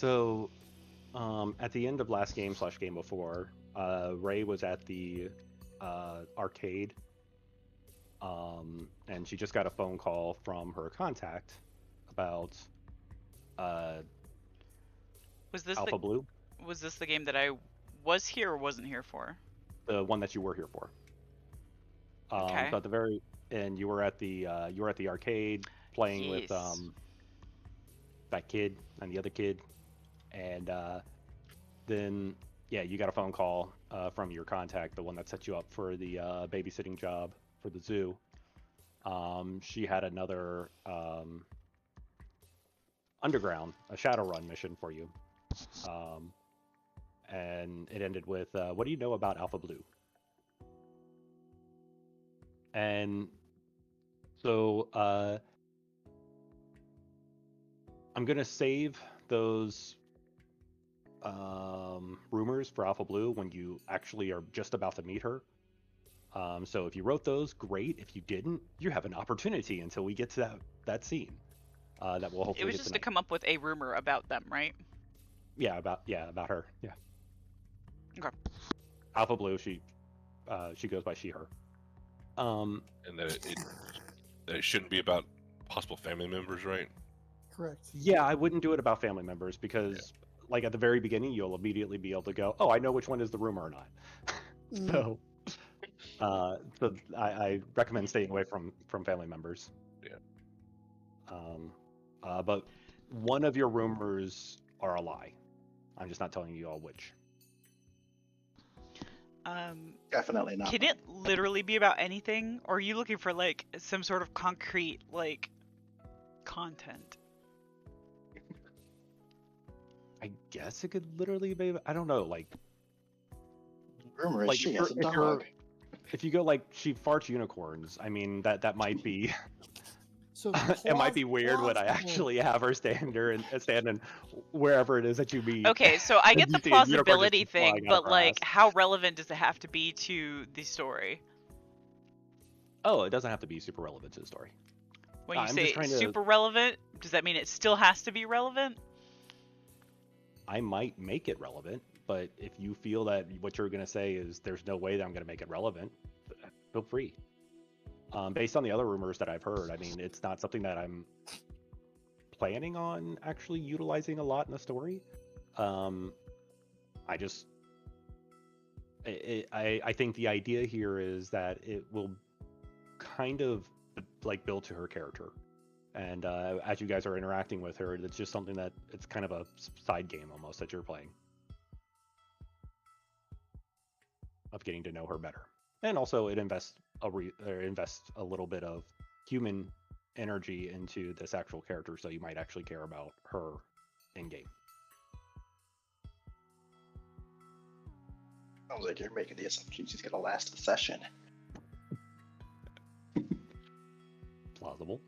So, at the end of last game / game before, Ray was at the arcade, and she just got a phone call from her contact about Was this Alpha Blue, the game that I was here or wasn't here for? the one that you were here for. Okay. So at the very end, you were at the arcade playing with Yes. that kid and the other kid, and then yeah, you got a phone call from your contact, the one that set you up for the babysitting job for the zoo. She had another underground, a ShadowRun mission for you, and it ended with, "What do you know about Alpha Blue?" And so I'm gonna save those rumors for Alpha Blue when you actually are just about to meet her. So if you wrote those, great. If you didn't, you have an opportunity until we get to that scene. That will hopefully It was hit just tonight. to come up with a rumor about them, right? Yeah, about her. Yeah. Okay. Alpha Blue. She goes by she her. And that it shouldn't be about possible family members, right? Correct. Yeah, I wouldn't do it about family members because, like at the very beginning, you'll immediately be able to go, "Oh, I know which one is the rumor or not." So, so I recommend staying away from family members. Yeah. But one of your rumors are a lie. I'm just not telling you all which. Definitely not. Can it literally be about anything, or are you looking for like some sort of concrete like content? I guess it could literally be. I don't know. Like Rumor is like she if has a you're- dog. if you go like she farts unicorns, I mean that might be. So It might be weird when I actually have her stand in wherever it is that you meet. Okay, so I and get you the see a unicorn just plausibility thing, flying out of but her like, ass. how relevant does it have to be to the story? Oh, it doesn't have to be super relevant to the story. When you I'm just say trying to- super relevant, does that mean it still has to be relevant? I might make it relevant, but if you feel that what you're going to say is there's no way that I'm going to make it relevant, feel free. Based on the other rumors that I've heard, I mean, it's not something that I'm planning on actually utilizing a lot in the story. I just, I think the idea here is that it will kind of like build to her character. And as you guys are interacting with her, it's just something that it's kind of a side game almost that you're playing of getting to know her better. And also, it invests a little bit of human energy into this actual character, so you might actually care about her in game. Sounds like you're making the assumption she's gonna last the session. Plausible.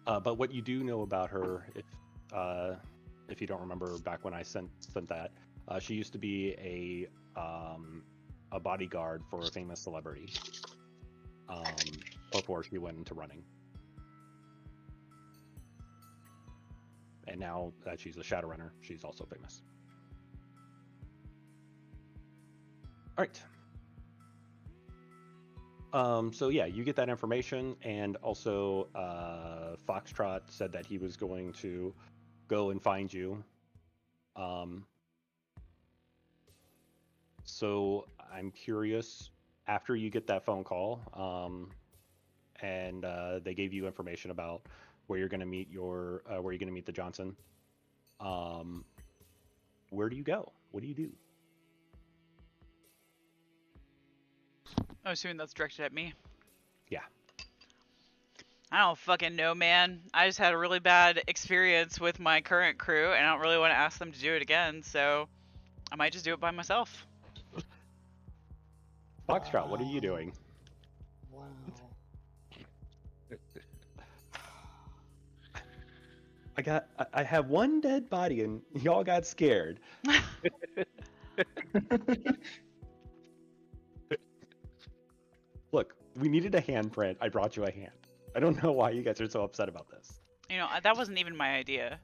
But what you do know about her, if you don't remember back when I sent that, she used to be a bodyguard for a famous celebrity before she went into running. And now that she's a Shadowrunner, she's also famous. All right. So yeah, you get that information, and also Foxtrot said that he was going to go and find you. So I'm curious, after you get that phone call, and they gave you information about where you're going to meet the Johnson. Where do you go? What do you do? I'm assuming that's directed at me. Yeah. I don't fucking know, man. I just had a really bad experience with my current crew, and I don't really want to ask them to do it again, so I might just do it by myself. Foxtrot, what are you doing? Wow. I have one dead body, and y'all got scared. Look, we needed a handprint. I brought you a hand. I don't know why you guys are so upset about this. You know, that wasn't even my idea.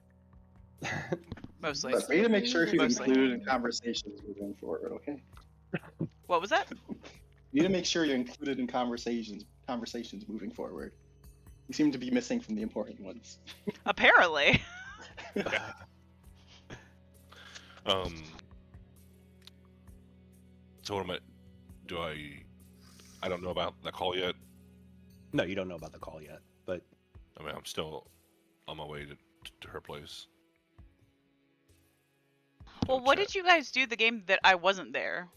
Mostly. But we need to make sure he's Mostly. included in conversations moving forward, okay? What was that? You need to make sure you're included in conversations moving forward. You seem to be missing from the important ones. Apparently. So what am I? Do I don't know about the call yet. No, you don't know about the call yet, but I mean, I'm still on my way to her place. Well, what did you guys do the game that I wasn't there?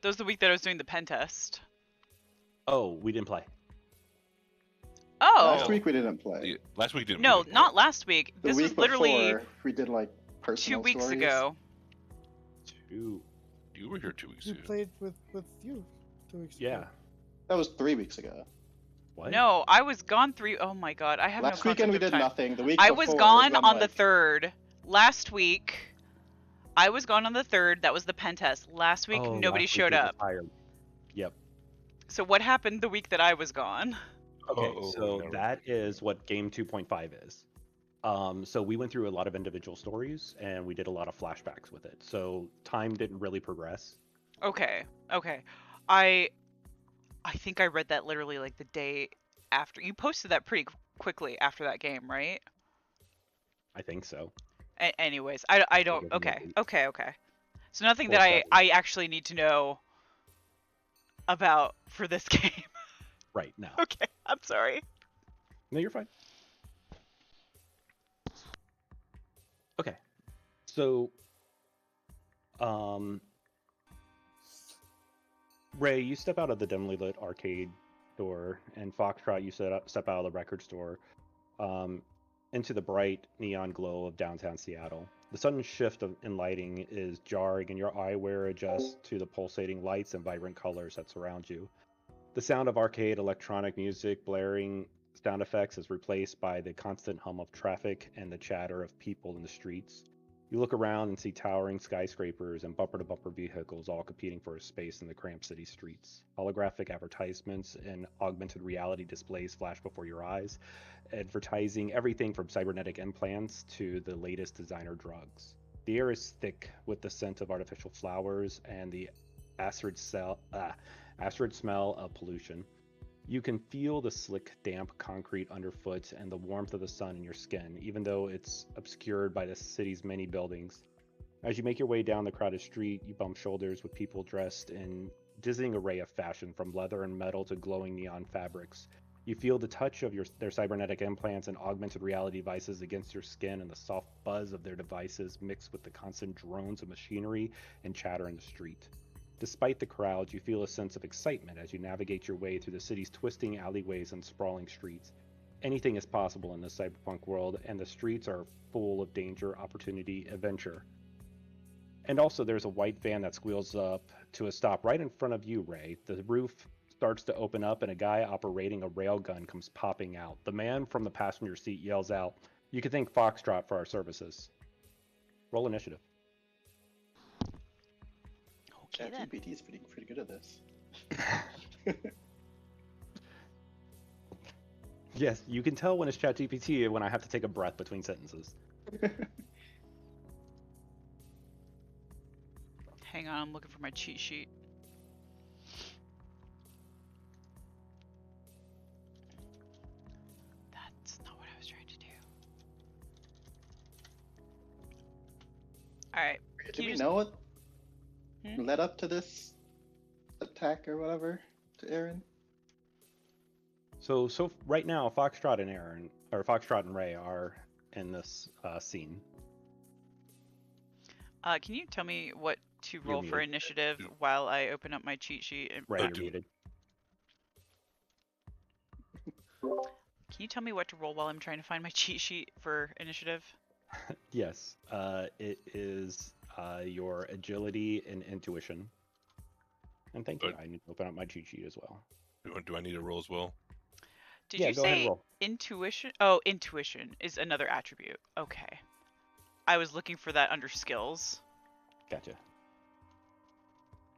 That was the week that I was doing the pen test. oh, we didn't play. Oh. Last week we didn't play. Last week didn't. No, we didn't not play. last week. The This week was literally before, we did like personal 2 weeks stories. ago. Two. You were here 2 weeks We ago. played with you 2 weeks Yeah. ago. That was 3 weeks ago. What? No, I was gone 3. Oh my god, I have Last no weekend we concept of did time. nothing. The week I before was gone when, on the like, 3rd. Last week, I was gone on the 3rd. That was the pen test. Last week, Oh, nobody last week showed we were up. tired. Yep. So what happened the week that I was gone? Okay, Oh, so never that is what game 2.5 is. So we went through a lot of individual stories and we did a lot of flashbacks with it. So time didn't really progress. Okay, okay. I think I read that literally like the day after. You posted that pretty quickly after that game, right? I think so. Anyways, I don't. Within a Okay, week. okay. So nothing Or that seven. I actually need to know about for this game. Right now. Okay, I'm sorry. No, you're fine. Okay. So, Ray, you step out of the dimly lit arcade door, and Foxtrot, you step out of the record store, into the bright neon glow of downtown Seattle. The sudden shift in lighting is jarring, and your eyewear adjusts to the pulsating lights and vibrant colors that surround you. The sound of arcade electronic music blaring sound effects is replaced by the constant hum of traffic and the chatter of people in the streets. You look around and see towering skyscrapers and bumper-to-bumper vehicles all competing for a space in the cramped city streets. Holographic advertisements and augmented reality displays flash before your eyes, advertising everything from cybernetic implants to the latest designer drugs. The air is thick with the scent of artificial flowers and the acrid smell of pollution. You can feel the slick, damp concrete underfoot and the warmth of the sun in your skin, even though it's obscured by the city's many buildings. As you make your way down the crowded street, you bump shoulders with people dressed in dizzying array of fashion, from leather and metal to glowing neon fabrics. You feel the touch of their cybernetic implants and augmented reality devices against your skin, and the soft buzz of their devices mixed with the constant drones of machinery and chatter in the street. Despite the crowds, you feel a sense of excitement as you navigate your way through the city's twisting alleyways and sprawling streets. Anything is possible in this cyberpunk world, and the streets are full of danger, opportunity, adventure. And also, there's a white van that squeals up to a stop right in front of you, Ray. The roof starts to open up, and a guy operating a railgun comes popping out. The man from the passenger seat yells out, "You can thank Foxtrot for our services." Roll initiative. Okay, then. ChatGPT is pretty good at this. Yes, you can tell when it's ChatGPT when I have to take a breath between sentences. Hang on, I'm looking for my cheat sheet. That's not what I was trying to do. Alright. Do we just- know what Hmm? led up to this attack or whatever to Aaron? So right now, Foxtrot and Ray are in this scene. Can you tell me what to roll for muted. initiative while I open up my cheat sheet? Ray, you're do- muted. Can you tell me what to roll while I'm trying to find my cheat sheet for initiative? Yes, it is your agility and intuition. And thank you. I need to open up my cheat sheet as well. Do I need a roll as well? Did Yeah, you go ahead and say roll. intuition? Oh, intuition is another attribute. Okay. I was looking for that under skills. Gotcha.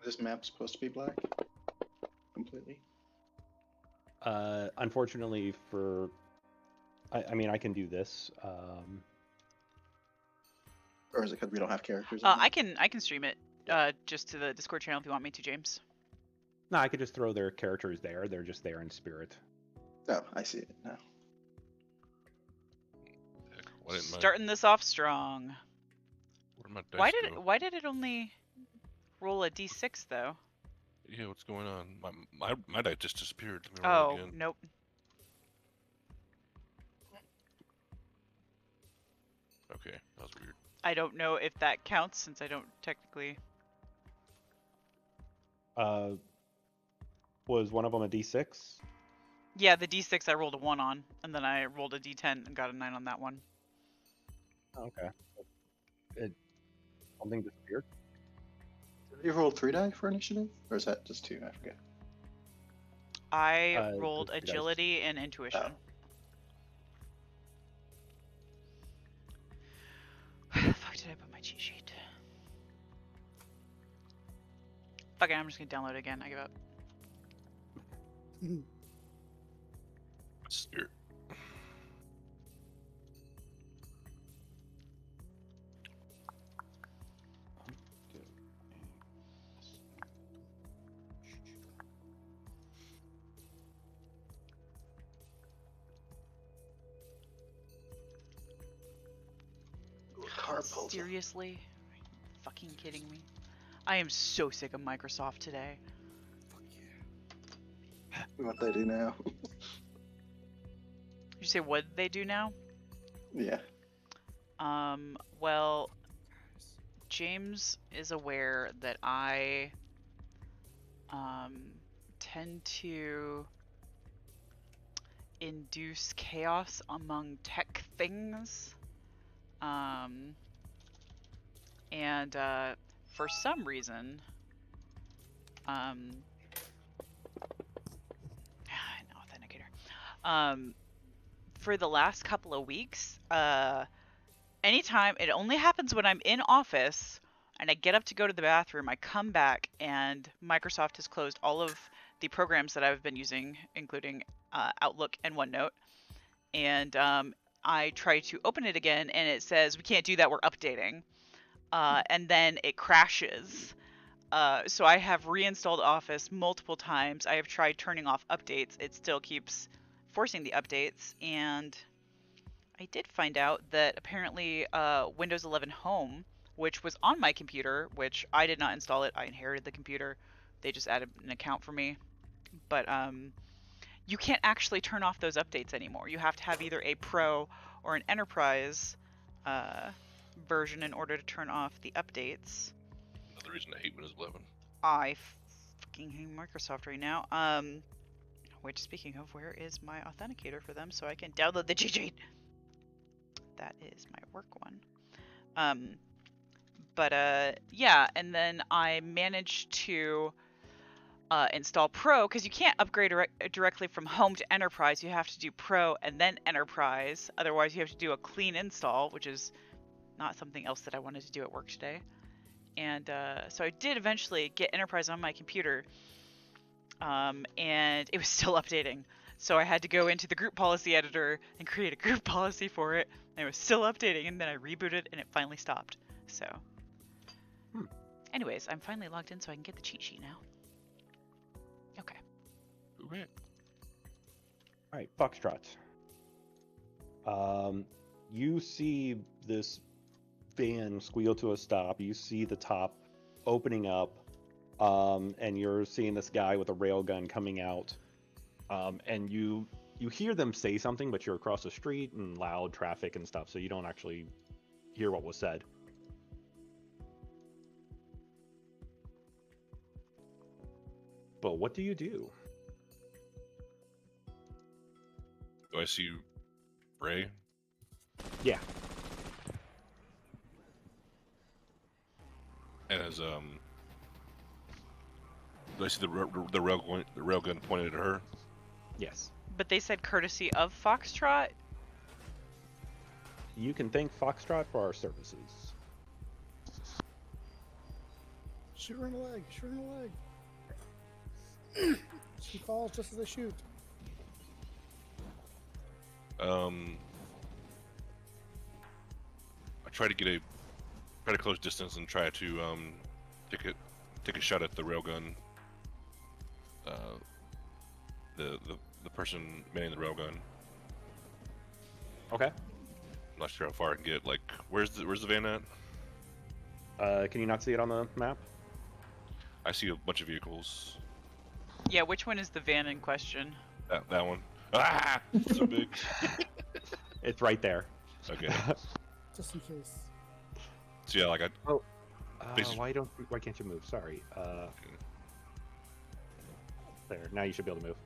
This map's supposed to be black completely. Unfortunately I mean, I can do this. Or is it because we don't have characters? I can stream it just to the Discord channel if you want me to, James. No, I could just throw their characters there. They're just there in spirit. Oh, I see it now. Heck, why didn't Starting this off strong. where did my dice go? Why did it only roll a d6 though? Yeah, what's going on? My die just disappeared. Let me roll Oh, again. nope. Okay, that was weird. I don't know if that counts since I don't technically. Was one of them a D6? Yeah, the d6 I rolled a 1 on, and then I rolled a d10 and got a 9 on that one. Okay. Something disappeared? Did you roll 3 die for initiative? Or is that just 2? I forget. I rolled those two dice. agility and intuition. Where the fuck did I put my cheat sheet? Fuck it, I'm just gonna download it again. I give up. Spirit. Seriously? Are you fucking kidding me? I am so sick of Microsoft today. What they do now? Did you say what they do now? Yeah. Well, James is aware that I tend to induce chaos among tech things. And for some reason, an authenticator. For the last couple of weeks, anytime, it only happens when I'm in office and I get up to go to the bathroom, I come back and Microsoft has closed all of the programs that I've been using, including Outlook and OneNote. And I try to open it again and it says, we can't do that, we're updating. And then it crashes. So I have reinstalled Office multiple times. I have tried turning off updates. It still keeps forcing the updates. And I did find out that apparently Windows 11 Home, which was on my computer, which I did not install it. I inherited the computer. They just added an account for me. But you can't actually turn off those updates anymore. You have to have either a Pro or an Enterprise version in order to turn off the updates. Another reason I hate Windows 11. I fucking hate Microsoft right now. Which, speaking of, where is my authenticator for them so I can download the cheat sheet? That is my work one. Yeah, and then I managed to install Pro, because you can't upgrade directly from Home to Enterprise. You have to do Pro and then Enterprise. Otherwise, you have to do a clean install, which is not something else that I wanted to do at work today. And so I did eventually get Enterprise on my computer, and it was still updating. So I had to go into the group policy editor and create a group policy for it, and it was still updating, and then I rebooted and it finally stopped. So anyways, I'm finally logged in so I can get the cheat sheet now. Okay. Okay. Alright, Foxtrot. You see this van squeal to a stop. You see the top opening up, and you're seeing this guy with a railgun coming out. And you hear them say something, but you're across the street and loud traffic and stuff, so you don't actually hear what was said. But what do you do? Do I see Ray? Yeah. And as do I see the railgun pointed at her? Yes. But they said courtesy of Foxtrot? You can thank Foxtrot for our services. Shoot her in the leg. Shoot her in the leg. She falls just as they shoot. I try to get a try to close distance and try to take a shot at the railgun. The person manning the railgun. Okay. I'm not sure how far I can get. Like, where's the van at? Can you not see it on the map? I see a bunch of vehicles. Yeah, which one is the van in question? That one. Ah, it's so big. It's right there. Okay. Just in case. So yeah, like Basically- why can't you move? Sorry. There. Now you should be able to move.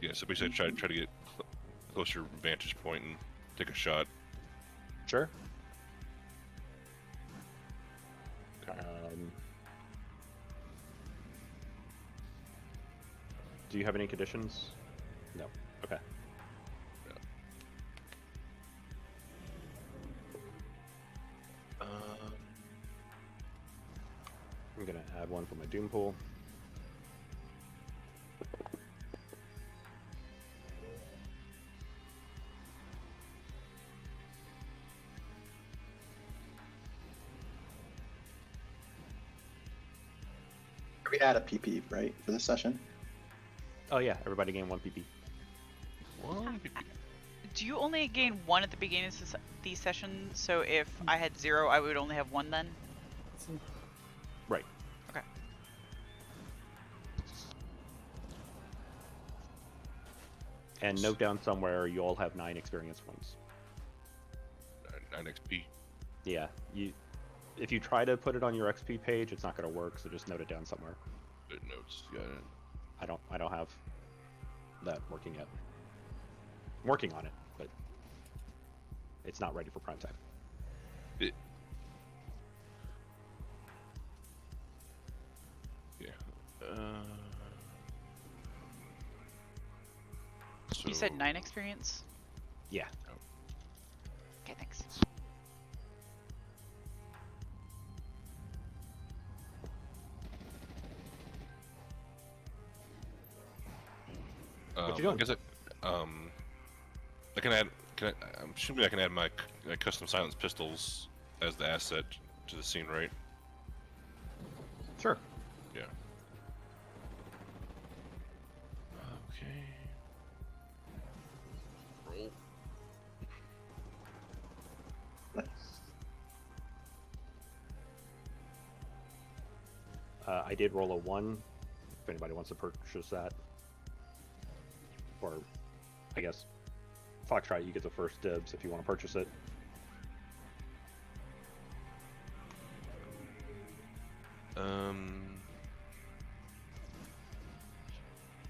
Yeah. So basically, try to get closer vantage point and take a shot. Sure. Do you have any conditions? No. Okay. I'm gonna add one for my Doom pool. We had a PP, right, for this session? Oh yeah, everybody gain 1 PP. Do you only gain 1 at the beginning of these sessions? So if I had 0, I would only have 1 then? See, Right. Okay. And note down somewhere you all have 9 experience points. 9 XP. Yeah, if you try to put it on your XP page, it's not going to work. So just note it down somewhere. Good notes. Got it. I don't have that working yet. I'm working on it, but it's not ready for prime time. Yeah. You said 9 experience? Yeah. Okay, thanks. What you doing? I guess I can add. I'm assuming I can add my custom silence pistols as the asset to the scene, right? Sure. Yeah. Okay. Roll. I did roll a 1. If anybody wants to purchase that, or I guess Foxtrot, you get the first dibs if you want to purchase it.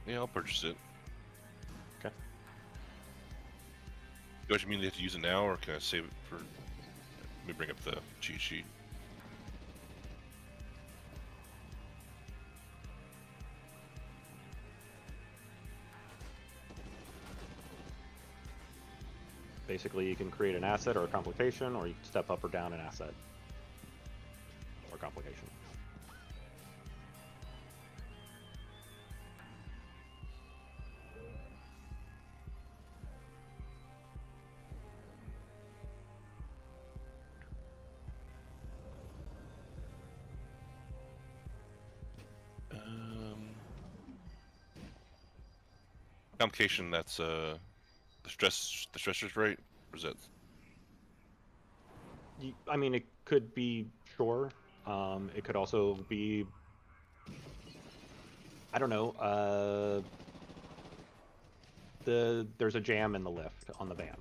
Yeah, I'll purchase it. Okay. Do you mean they have to use it now, or can I save it for? Let me bring up the cheat sheet. Basically, you can create an asset or a complication, or you can step up or down an asset or complication. Complication. That's the stressors, right? Or is that? I mean, it could be sure. It could also be, I don't know. There's a jam in the lift on the van,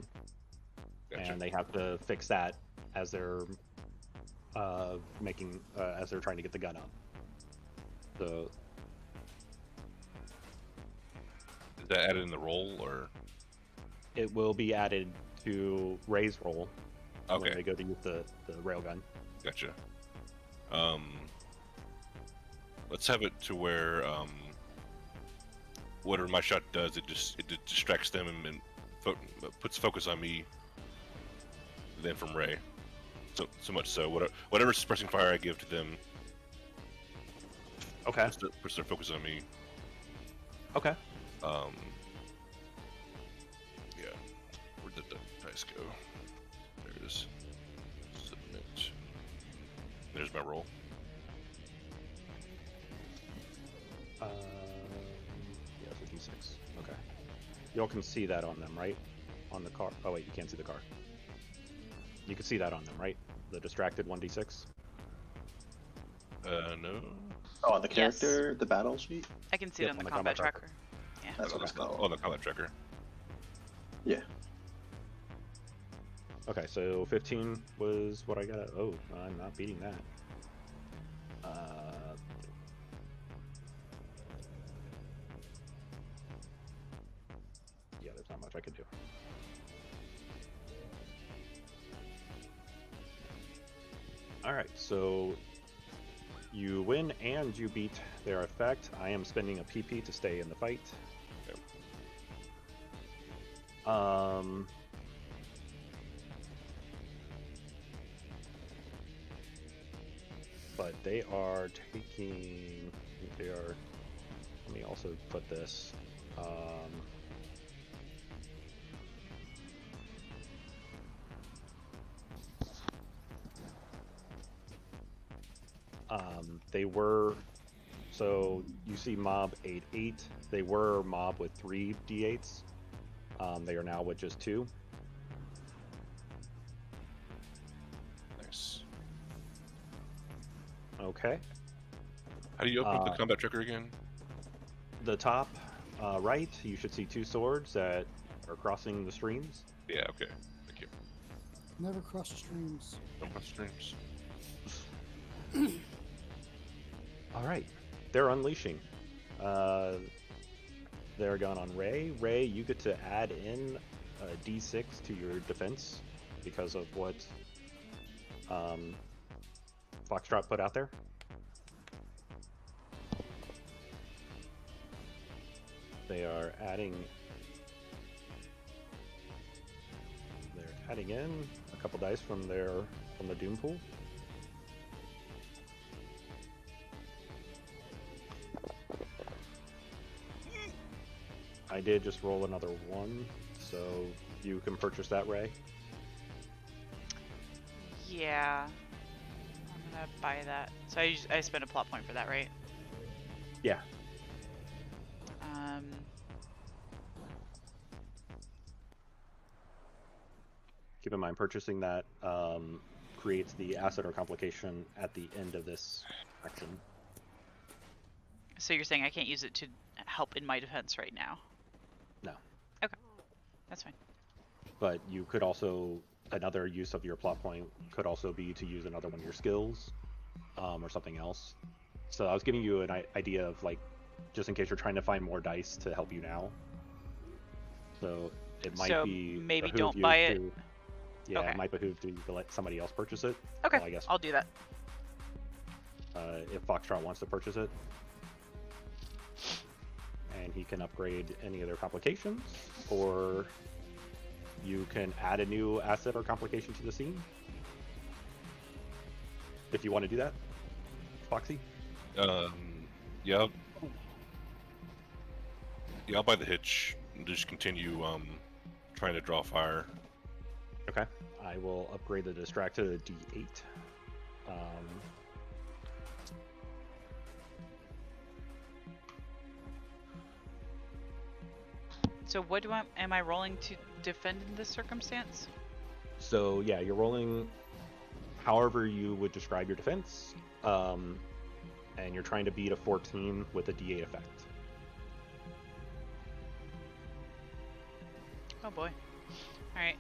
Gotcha. and they have to fix that as they're as they're trying to get the gun up. So Is that added in the roll, or? it will be added to Ray's roll when Okay. they go to use the railgun. Gotcha. Let's have it to where whatever my shot does, it distracts them and puts focus on me. Then from Ray, so much so whatever suppressing fire I give to them, Okay. puts their focus on me. Okay. Yeah. Where did the roll. Yeah, it's a D6. Okay. Y'all can see that on them, right? On the car. Oh wait, you can't see the car. You can see that on them, right? The distracted 1d6. No. Oh, on the Yes. character, the battle sheet? I can see Yep, it on on the the combat combat tracker. Yeah. That's what on it's called. on the combat tracker. Yeah. Okay, so 15 was what I got. Oh, I'm not beating that. Yeah, there's not much I could do. Alright, so you win and you beat their effect. I am spending a PP to stay in the fight. But they are taking. They are. Let me also put this. They were. So you see mob 8-8. They were mob with 3 d8s. They are now with just 2. Nice. Okay. How do you open up the combat tracker again? The top right, you should see 2 swords that are crossing the streams. Yeah. Okay. Thank you. Never cross streams. No more streams. All right, they're unleashing. They're gone on Ray. Ray, you get to add in a d6 to your defense because of what Foxtrot put out there. They are adding. They're adding in a couple dice from the Doom pool. I did just roll another 1, so you can purchase that, Ray. Yeah. I'm gonna buy that. So I spent a plot point for that, right? Yeah. Keep in mind, purchasing that creates the asset or complication at the end of this action. So you're saying I can't use it to help in my defense right now? No. Okay. That's fine. But you could also, another use of your plot point could also be to use another one of your skills or something else. So I was giving you an idea of, like, just in case you're trying to find more dice to help you now. So it might So be maybe behoove don't you buy it. to- yeah, Okay. it might behoove to let somebody else purchase it. Okay, Well, I guess I'll do that. if Foxtrot wants to purchase it. And he can upgrade any of their complications, or you can add a new asset or complication to the scene. If you want to do that, Foxy. Yeah. Yeah, I'll buy the hitch and just continue trying to draw fire. Okay. I will upgrade the distract to a D8. So what am I rolling to defend in this circumstance? So yeah, you're rolling however you would describe your defense, and you're trying to beat a 14 with a D8 effect. Oh boy. Alright.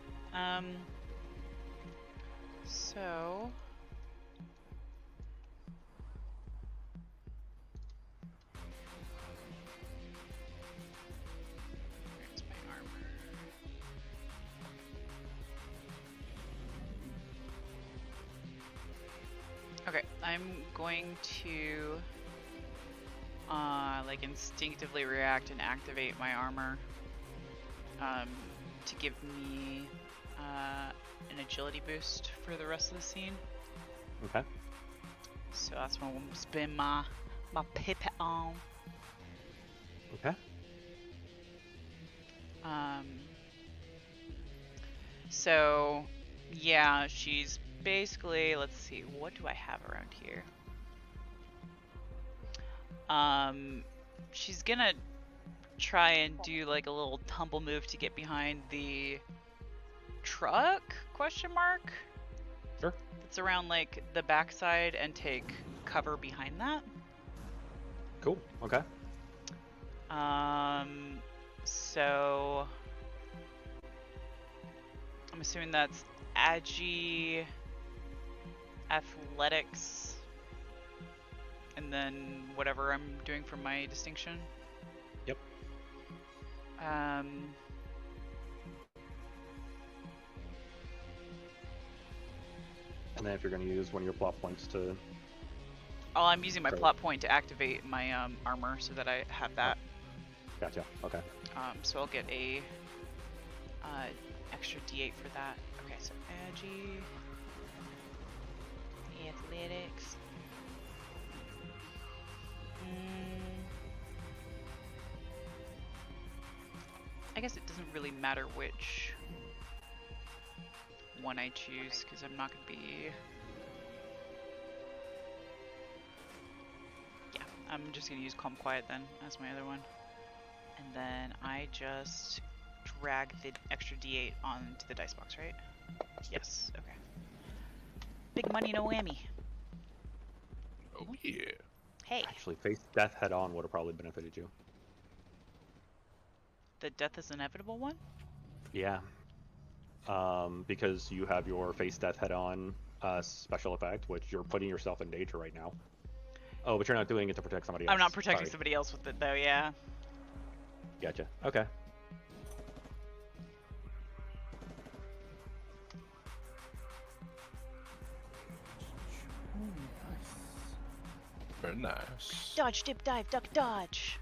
So where's my armor? Okay, I'm going to like instinctively react and activate my armor to give me an agility boost for the rest of the scene. Okay. So that's when I'm gonna spin my pipet on. Okay. So yeah, she's basically, let's see, what do I have around here? She's gonna try and do like a little tumble move to get behind the truck, question mark? Sure. It's around like the backside and take cover behind that. Cool. Okay. So I'm assuming that's Agi, athletics, and then whatever I'm doing for my distinction. Yep. And then if you're going to use one of your plot points to... Oh, I'm using my Great. plot point to activate my armor so that I have that. Gotcha. Okay. So I'll get a extra D8 for that. Okay, so Agi, athletics. I guess it doesn't really matter which one I choose because I'm not going to be... Yeah, I'm just going to use Calm Quiet then as my other one. And then I just drag the extra D8 onto the dice box, right? Yes, okay. Big money, no whammy. Oh yeah. Hey, Actually, face death head on would have probably benefited you. the death is inevitable one? Yeah. Because you have your face death head on special effect, which you're putting yourself in danger right now. Oh, but you're not doing it to protect somebody else. I'm not protecting Sorry. somebody else with it though, yeah. Gotcha. Okay. Very nice. Dodge, dip, dive, duck, dodge.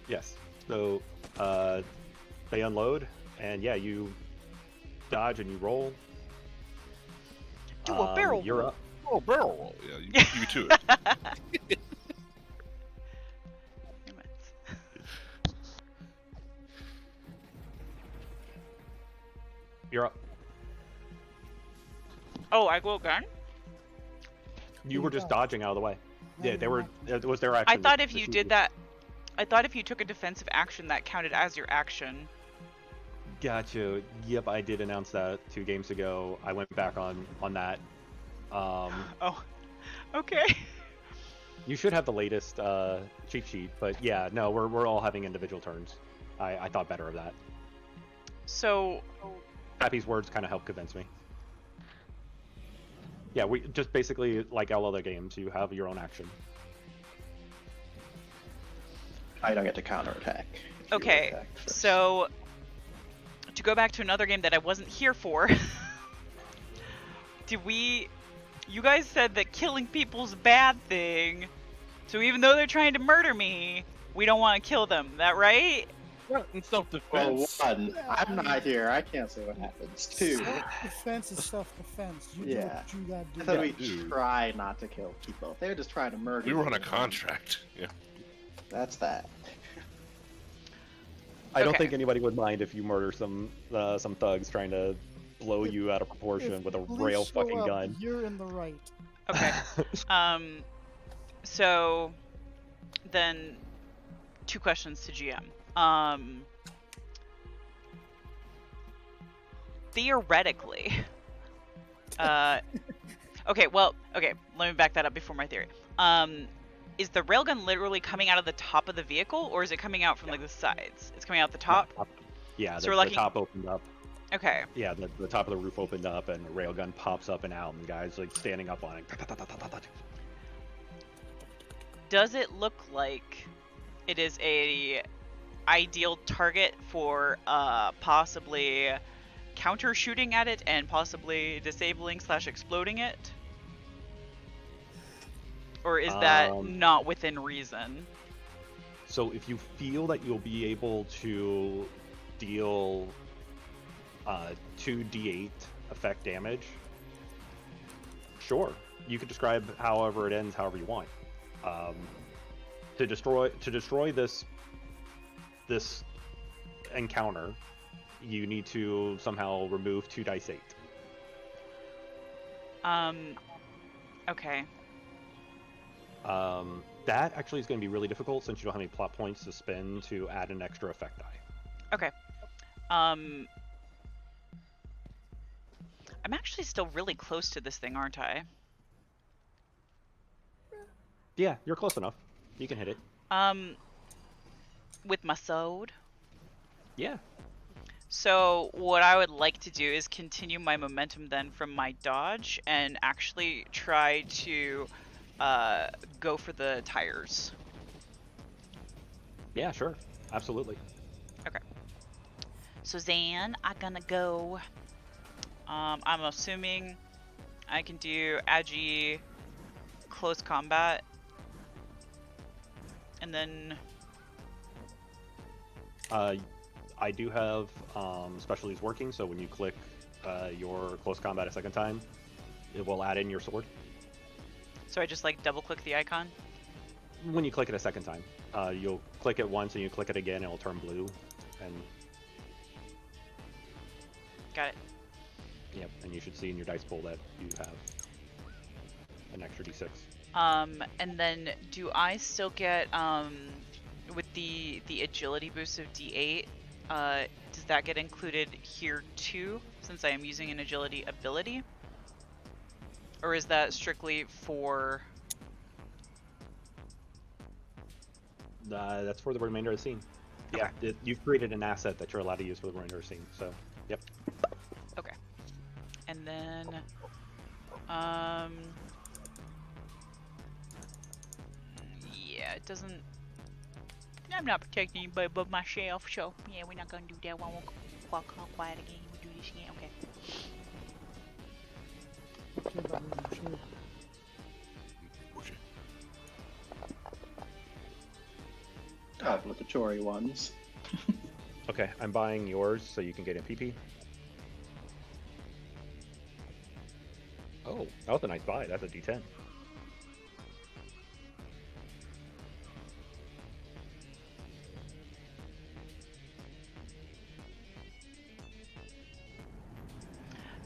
Yes. So, they unload, and yeah, you dodge and you roll. Do a barrel You're roll. up. Oh, barrel roll. Yeah, you beat me to it. Damn it. You're up. Oh, I go again? You were just dodging out of the way. Now Yeah, they you're were. not. It was their I action. thought to if you shoot did that, I thought if you took a defensive action that counted as your action. Gotcha. Yep, I did announce that 2 games ago. I went back on that. Oh, okay. You should have the latest cheat sheet, but yeah, no, we're all having individual turns. I thought better of that. So, Happy's words kind of helped convince me. Yeah, we just basically like all other games. You have your own action. I don't get to counterattack. if you okay, attack first. so to go back to another game that I wasn't here for, you guys said that killing people's a bad thing, so even though they're trying to murder me, we don't want to kill them, that right? In Well, self-defense. one, I'm not here. I can't say what happens. 2, Self-defense is self-defense. You do Yeah. what you gotta do. I thought we dude. try not to kill people. They're just trying to murder. We were on a you. contract. Yeah. That's that. I don't Okay. think anybody would mind if you murder some thugs trying to blow you out of proportion If with a police rail show fucking up, gun. You're in the right. Okay. So then 2 questions to GM. Theoretically, okay, let me back that up before my theory. Is the railgun literally coming out of the top of the vehicle, or is it coming out from like the sides? It's coming out the top? Yeah, So the, we're lucky- the top opened up. Okay. Yeah, the top of the roof opened up and the railgun pops up and out, and the guy's like standing up on it. Does it look like it is a ideal target for possibly counter shooting at it and possibly disabling / exploding it? Or is that not within reason? So if you feel that you'll be able to deal 2d8 effect damage, sure. You could describe however it ends, however you want. To destroy this encounter, you need to somehow remove 2 dice 8. Okay. That actually is going to be really difficult since you don't have any plot points to spend to add an extra effect die. Okay. I'm actually still really close to this thing, aren't I? Yeah, you're close enough. You can hit it. With my sword. Yeah. So what I would like to do is continue my momentum then from my dodge and actually try to go for the tires. Yeah, sure. Absolutely. Okay. So Zan, I'm gonna go. I'm assuming I can do agi, close combat, and then I do have specialties working, so when you click your close combat a second time, it will add in your sword. so I just like double click the icon. When you click it a second time, you'll click it once and you click it again, and it'll turn blue. And Got it. yep, and you should see in your dice pool that you have an extra d6. And then do I still get with the agility boost of D8? Does that get included here too, since I am using an agility ability? Or is that strictly for... That's for the remainder of the scene. Yeah, Okay. you've created an asset that you're allowed to use for the remainder of the scene, so, yep. Okay. And then... yeah, it doesn't... I'm not protecting anybody but myself, so yeah, we're not gonna do that. We won't walk all quiet again. We do this again. Okay. Should have been sure. Push it. Obligatory ones. Okay, I'm buying yours so you can get in PP. Oh, that was a nice buy. That's a D10.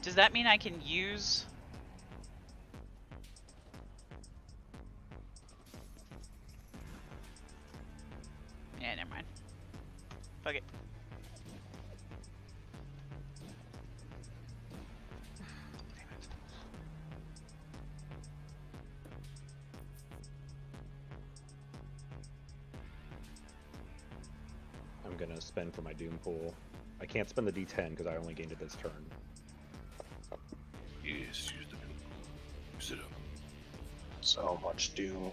Does that mean I can use... yeah, never mind. Fuck it. I'm gonna spend for my Doom pool. I can't spend the D10 because I only gained it this turn. Yes, use the use it up. So much doom.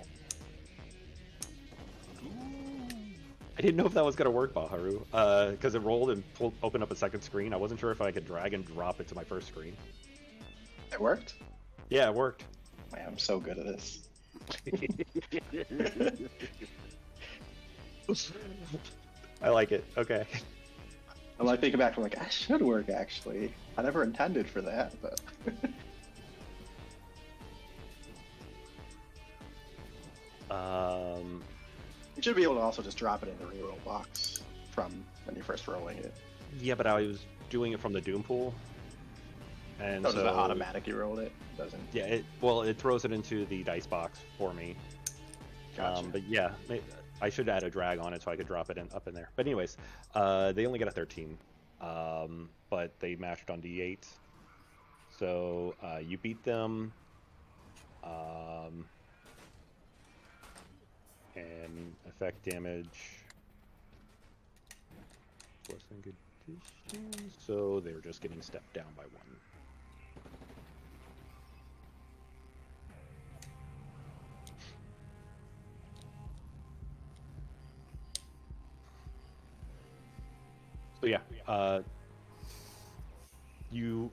I didn't know if that was gonna work, Baharu, because it rolled and opened up a second screen. I wasn't sure if I could drag and drop it to my first screen. It worked? Yeah, it worked. Man, I'm so good at this. I like it. Okay. I'm like thinking back, I'm like, I should work actually. I never intended for that, but you should be able to also just drop it in the reroll box from when you're first rolling it. Yeah, but I was doing it from the Doom pool, and So so does it automatically roll it? Doesn't. yeah, it throws it into the dice box for me. Gotcha. But yeah, I should add a drag on it so I could drop it up in there. But anyways, they only got a 13, but they matched on D8. So you beat them, and effect damage. Plus in good condition, so they were just getting stepped down by 1. So yeah, you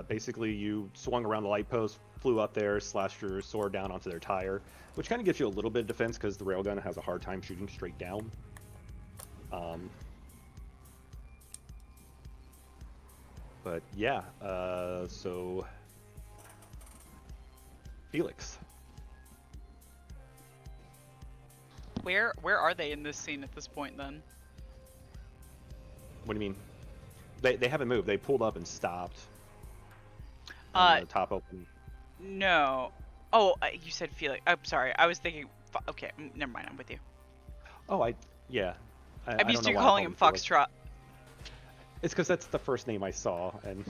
basically you swung around the light post, flew up there, slashed your sword down onto their tire, which kind of gives you a little bit of defense because the railgun has a hard time shooting straight down. But yeah, so Felix. Where are they in this scene at this point then? What do you mean? They haven't moved. They pulled up and stopped. on the top open. No. Oh, you said Felix. I'm sorry. I was thinking. Okay, never mind. I'm with you. Oh, yeah. I I'm don't used know to why I calling called him Felix. Foxtrot. It's because that's the first name I saw, and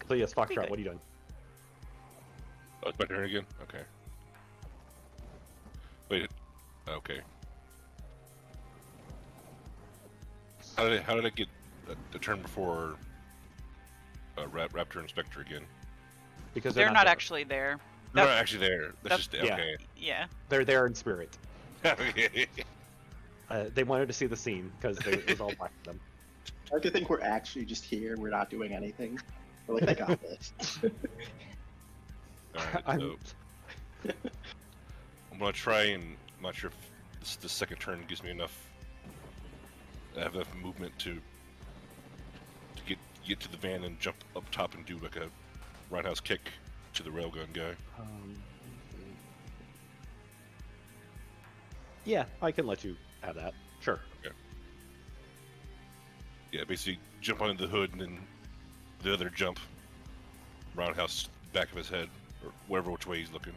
so yes, Foxtrot. Felix. What are you doing? Oh, it's my turn again? Okay. Wait. Okay. How did I get a turn before Raptor and Spectre again? Because They're not there. actually there. They're not That's- actually there. That's just yeah. okay. Yeah. They're there in spirit. Okay. They wanted to see the scene because it was all black to them. I like to think we're actually just here. We're not doing anything. We're like, I got this. Alright, I'm- so I'm gonna try and I'm not sure if the second turn gives me enough. I have enough movement to get to the van and jump up top and do like a roundhouse kick to the railgun guy. Yeah, I can let you have that. Sure. Yeah, basically jump onto the hood and then the other jump roundhouse back of his head or wherever which way he's looking.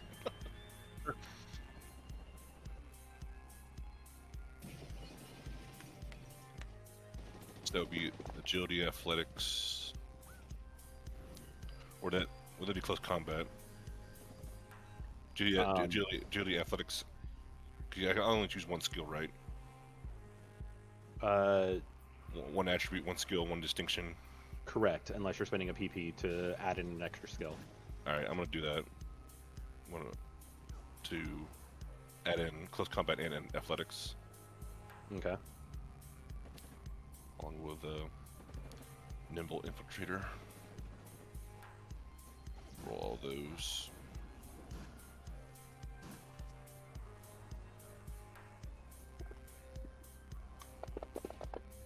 So that would be agility, athletics, or would that be close combat? Agility, athletics. 'Cause I can only choose one skill, right? One attribute, one skill, one distinction. Correct, unless you're spending a PP to add in an extra skill. Alright, I'm gonna do that. I'm gonna to add in close combat and in athletics, Okay. along with nimble infiltrator. Roll all those.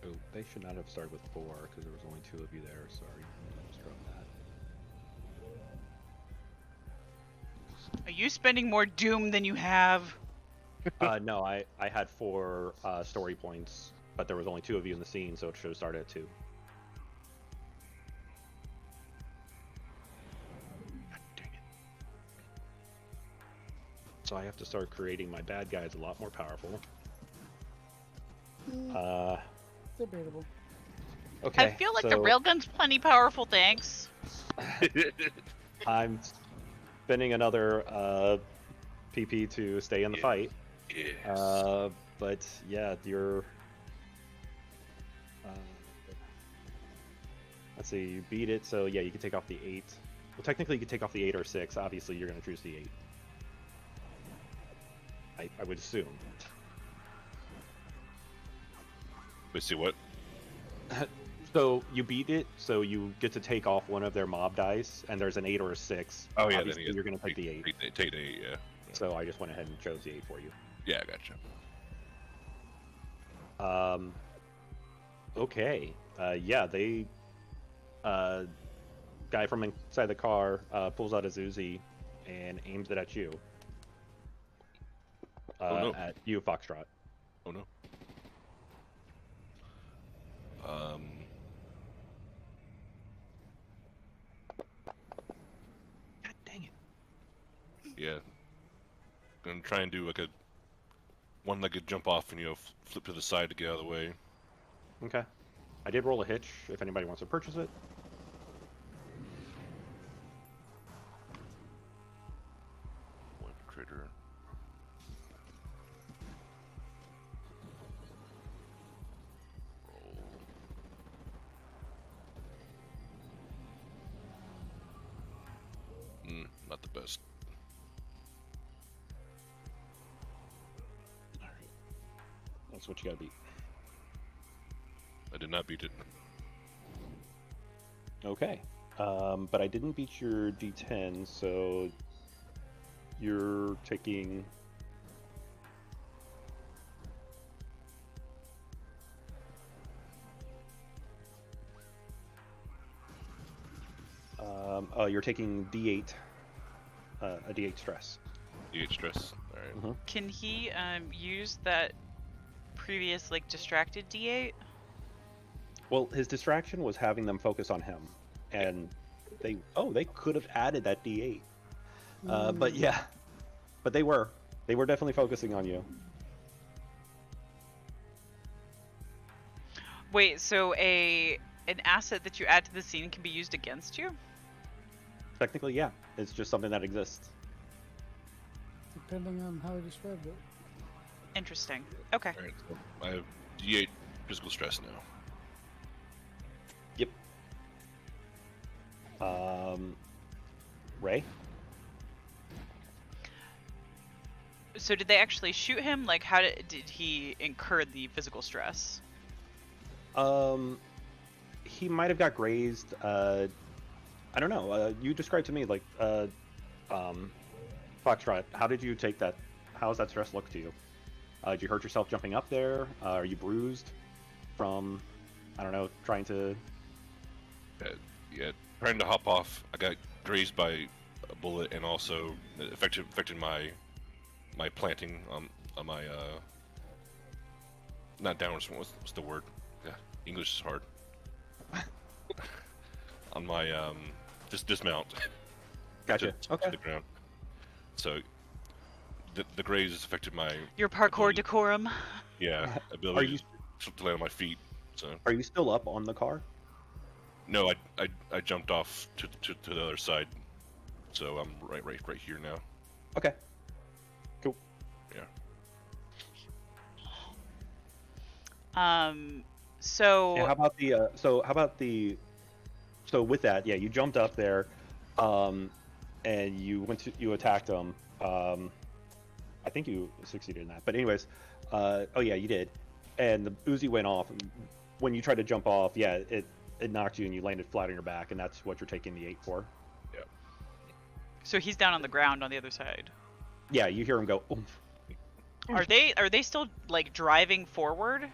Oh, they should not have started with 4 because there was only 2 of you there. Sorry, let's drop that. Are you spending more Doom than you have? No, I had 4 story points, but there was only 2 of you in the scene, so it should have started at 2. God dang it. So I have to start creating my bad guys a lot more powerful. Debatable. Okay. I feel like the so railgun's plenty powerful, thanks. I'm spending another PP to stay in the fight. Yes. But yeah, you're. Let's see, you beat it, so yeah, you can take off the 8. Well, technically, you could take off the 8 or 6. Obviously, you're going to choose the 8. I would assume. Let's see what. So you beat it, so you get to take off one of their mob dice, and there's an 8 or a 6. Oh yeah, Obviously, you're going to take the 8. Take the 8, yeah. So I just went ahead and chose the 8 for you. Yeah, I gotcha. Okay. Yeah, they. Guy from inside the car pulls out his Uzi and aims it at you. Oh, no. At you, Foxtrot. Oh no. God dang it. Yeah. Gonna try and do like a one-legged jump off and flip to the side to get out of the way. Okay. I did roll a hitch if anybody wants to purchase it. Critter. Roll. Not the best. Alright. That's what you gotta beat. I did not beat it. Okay. But I didn't beat your D10, so you're taking. You're taking D8, a D8 stress. You get stress. Alright. Can he use that previous like distracted D8? Well, his distraction was having them focus on him, and they could have added that D8. But yeah, but they were definitely focusing on you. Wait, so an asset that you add to the scene can be used against you? Technically, yeah, it's just something that exists. Depending on how he described it. Interesting. Okay. All right, so I have D8 physical stress now. Yep. Ray? So did they actually shoot him? Like, how did he incur the physical stress? He might have got grazed. I don't know. You described to me like, Foxtrot. How did you take that? How does that stress look to you? Did you hurt yourself jumping up there? Are you bruised from, I don't know, trying to? Yeah, trying to hop off. I got grazed by a bullet, and also it affected my planting on my not downwards. What's the word? Yeah, English is hard. On my dismount. Gotcha. To the ground. So the graze affected my Your parkour ability- decorum. Yeah, Are ability you to land on my feet. So are you still up on the car? no, I jumped off to the other side. So I'm right here now. Okay. Cool. Yeah. So Yeah, how about the so with that, yeah, you jumped up there, and you attacked him. I think you succeeded in that. But anyways, oh yeah, you did. And the Uzi went off. When you tried to jump off, yeah, it knocked you and you landed flat on your back, and that's what you're taking the 8 for. so he's down on the ground on the other side. Yeah, you hear him go, oomph. Are they still like driving forward?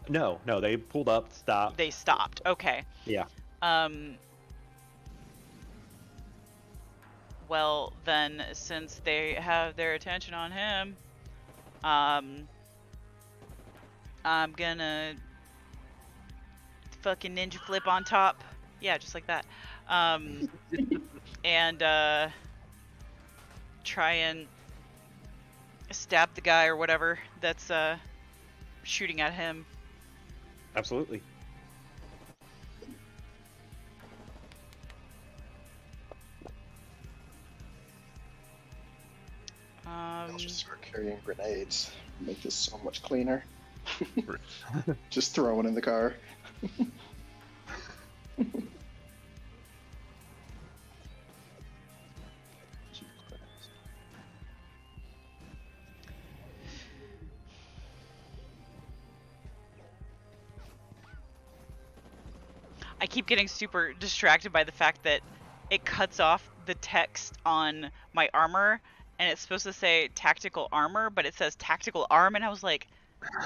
No, they pulled up, stopped. They stopped. Okay. Yeah. Well, then, since they have their attention on him, I'm gonna fucking ninja flip on top. Yeah, just like that. And try and stab the guy or whatever that's shooting at him. Absolutely. I'll just start carrying grenades. Make this so much cleaner. Just throw one in the car. I keep getting super distracted by the fact that it cuts off the text on my armor, and it's supposed to say tactical armor, but it says tactical arm, and I was like,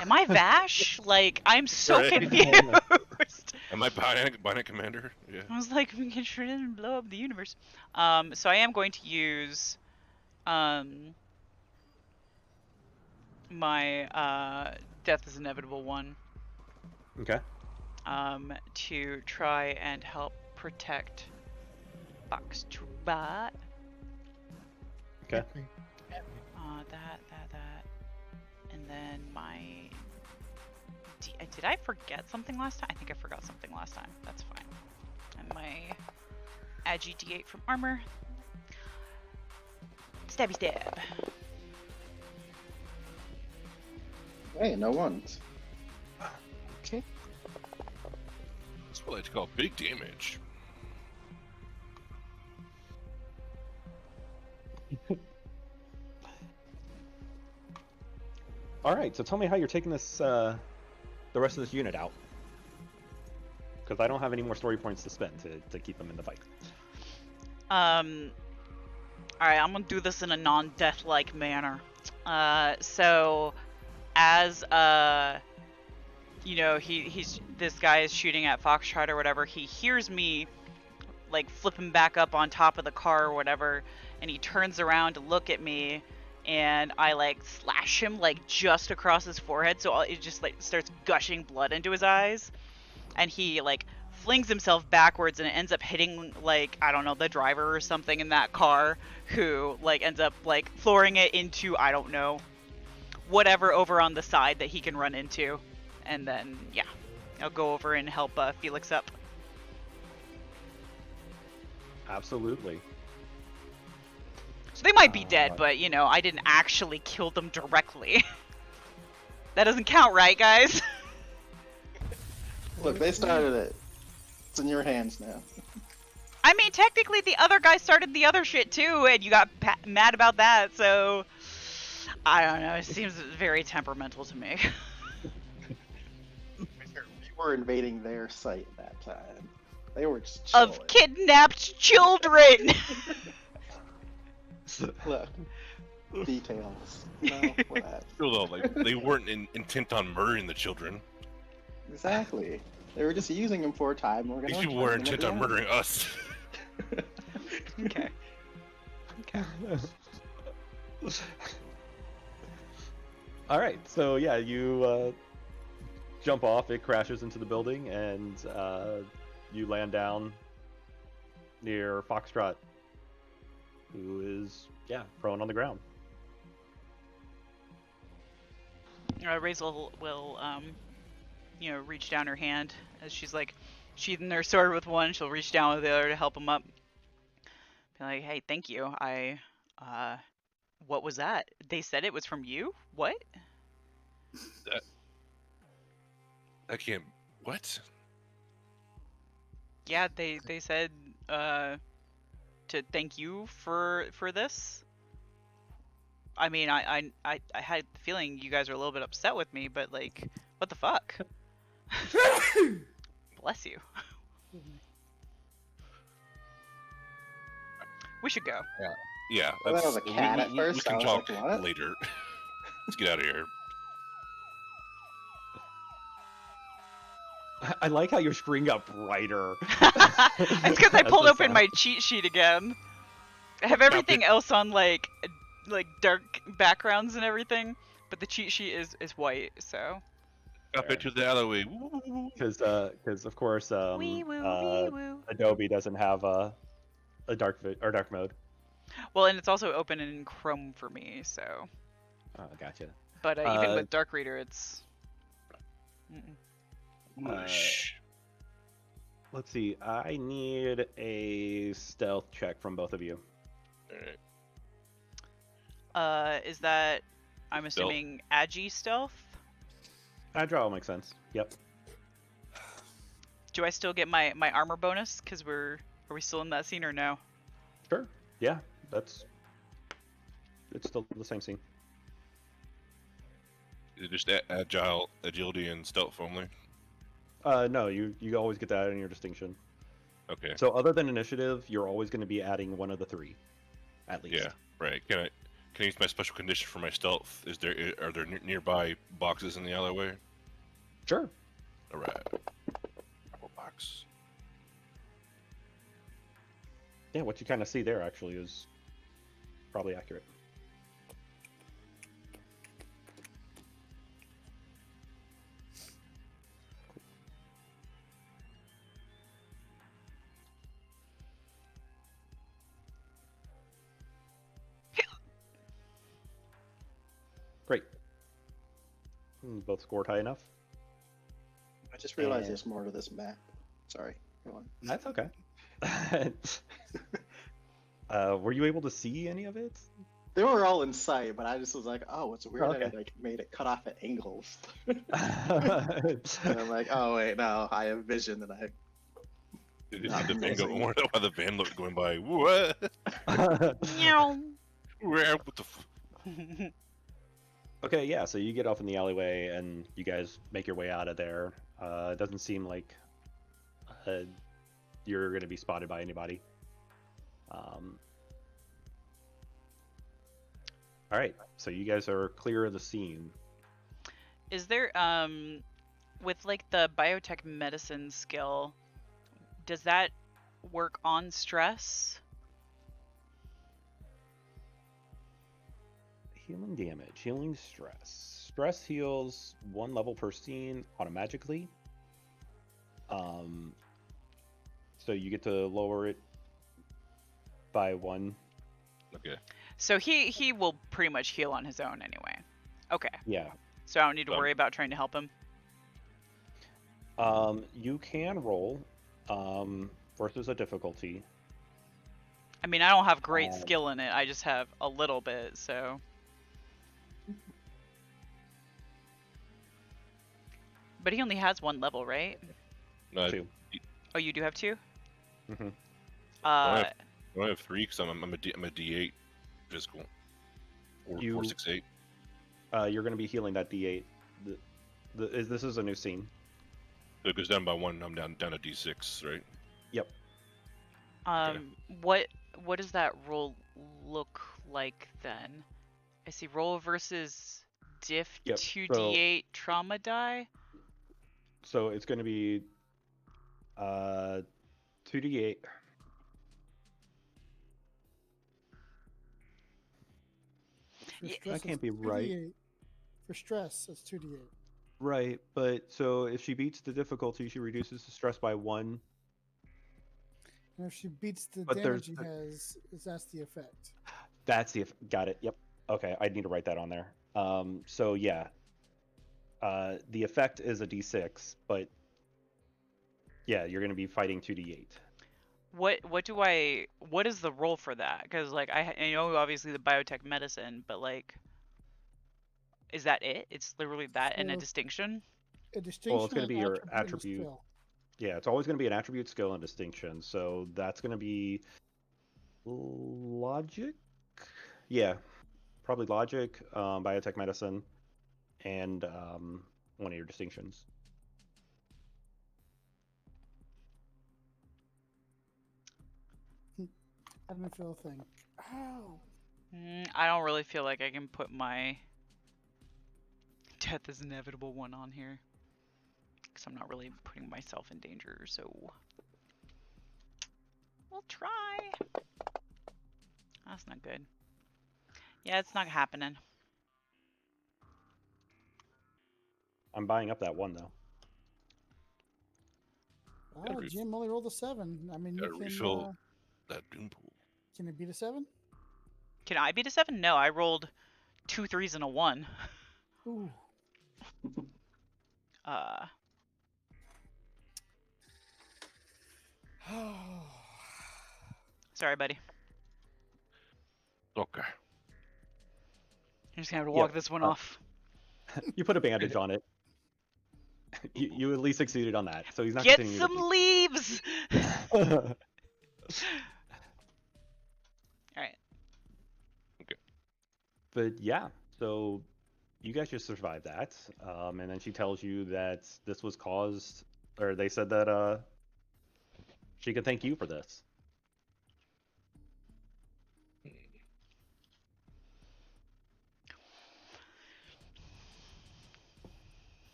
am I Vash? Like, I'm so Right. confused. Am I Bionic Commander? Yeah. I was like, we can shred and blow up the universe. So I am going to use my death is inevitable one Okay. to try and help protect Foxtrot. Okay. That, and then my. Did I forget something last time? I think I forgot something last time. That's fine. And my Agi D8 from armor. Stabby stab. Hey, no ones. That's what I like to call big damage. All right. So tell me how you're taking this, the rest of this unit out, because I don't have any more story points to spend to keep them in the fight. Alright, I'm gonna do this in a non-death-like manner. So, as, you know, this guy is shooting at Foxtrot or whatever, he hears me, like, flipping back up on top of the car or whatever, and he turns around to look at me, and I, like, slash him, like, just across his forehead, so it just, like, starts gushing blood into his eyes, and he, like, flings himself backwards and it ends up hitting, like, I don't know, the driver or something in that car, who, like, ends up, like, flooring it into, I don't know, whatever over on the side that he can run into. And then, yeah, I'll go over and help Felix up. Absolutely. So they might be dead, but, you know, I didn't actually kill them directly. That doesn't count, right, guys? Look, they started it. It's in your hands now. I mean, technically the other guy started the other shit too, and you got mad about that, so... I don't know, it seems very temperamental to me. We were invading their site that time. They were just chilling. Of kidnapped children! Look, details. No, what? Still though, like they weren't intent on murdering the children. Exactly. They were just using them for a time. We're These gonna people were intent on murdering us. Okay. Okay. All right, so yeah, you jump off. It crashes into the building, and you land down near Foxtrot, who is prone on the ground. Razel will, you know, reach down her hand as she's like sheathing her sword with one. She'll reach down with the other to help him up. Be like, hey, thank you. What was that? They said it was from you? What? I can't. What? Yeah, they said to thank you for this. I mean, I had the feeling you guys were a little bit upset with me, but like, what the fuck? Bless you. We should go. Yeah. Well, that was a cat at first, We can I was talk like, what? later. Let's get out of here. I like how your screen got brighter. It's because I As pulled the open sound- my cheat sheet again. I have everything else on like dark backgrounds and everything, but the cheat sheet is white. So. Up into the alleyway. Because of course Wee woo, wee woo. Adobe doesn't have a dark mode. Well, and it's also open in Chrome for me, so. Oh, gotcha. But even with Dark Reader, it's. Whoosh. Let's see. I need a stealth check from both of you. Alright. Is that? I'm Stealth. assuming Agi stealth. Agile makes sense. Yep. Do I still get my armor bonus? Cause are we still in that scene or no? Sure. Yeah. It's still the same scene. Is it just agility, and stealth only? No, you always get that in your distinction. Okay. So other than initiative, you're always going to be adding one of the three, at least. Yeah. Right. Can I use my special condition for my stealth? Are there nearby boxes in the alleyway? Sure. All right. Apple box. Yeah, what you kind of see there actually is probably accurate. Great. Both scored high enough. I just realized there's more to this map. Sorry. Go on. That's okay. Were you able to see any of it? They were all in sight, but I just was like, oh, it's weird that Okay. it like made it cut off at angles. Okay. And I'm like, oh wait, no, I have vision and I. Did Not the van go? I amazing. wonder why the van looked going by. What? Meow. Where? What the? Okay, yeah, so you get off in the alleyway and you guys make your way out of there. It doesn't seem like you're going to be spotted by anybody. All right, so you guys are clear of the scene. Is there with like the biotech medicine skill, does that work on stress? Healing damage, healing stress. Stress heals 1 level per scene automatically. So you get to lower it by 1. Okay. So he will pretty much heal on his own anyway. Okay. Yeah. So I don't need to worry about trying to help him. You can roll versus a difficulty. I mean, I don't have great skill in it. I just have a little bit, so. But he only has 1 level, right? No, 2. Oh, you do have 2? Mm-hmm. I have 3 because I'm a D8 physical. Or You- 468. You're going to be healing that D8. This is a new scene. So it goes down by 1. I'm down to D6, right? Yep. What does that roll look like then? I see roll versus diff Yep, 2d8 trauma die. So it's going to be 2d8. For Yeah, stress, that can't it's be right. 2d8. For stress, it's 2d8. Right, but so if she beats the difficulty, she reduces the stress by 1. And if she beats the But damage he there's- has, that's the effect. That's the got it. Yep. Okay, I need to write that on there. So yeah, the effect is a d6, but yeah, you're going to be fighting 2d8. What is the roll for that? Because like I know obviously the biotech medicine, but like, is that it? It's literally that and a So- distinction. A distinction. Well, it's going to be an your and a attribute. skill. Yeah, it's always going to be an attribute, skill, and distinction. So that's going to be logic. Yeah, probably logic, biotech medicine, and one of your distinctions. I didn't feel a thing. Ow! I don't really feel like I can put my death is inevitable one on here. Because I'm not really putting myself in danger, so. We'll try. That's not good. Yeah, it's not happening. I'm buying up that 1 though. Oh, Jim only rolled a 7. I mean, you Gotta can. refill that doom pool. Can it beat a 7? Can I beat a 7? No, I rolled 2 3s and a 1. Ooh. Sorry, buddy. Okay. You're just gonna have to walk Yep, this one off. You put a bandage on it. You at least succeeded on that, so he's not Get continuing some to leaves! bleed. Alright. But yeah, so you guys just survived that, and then she tells you that this was caused, or they said that she could thank you for this.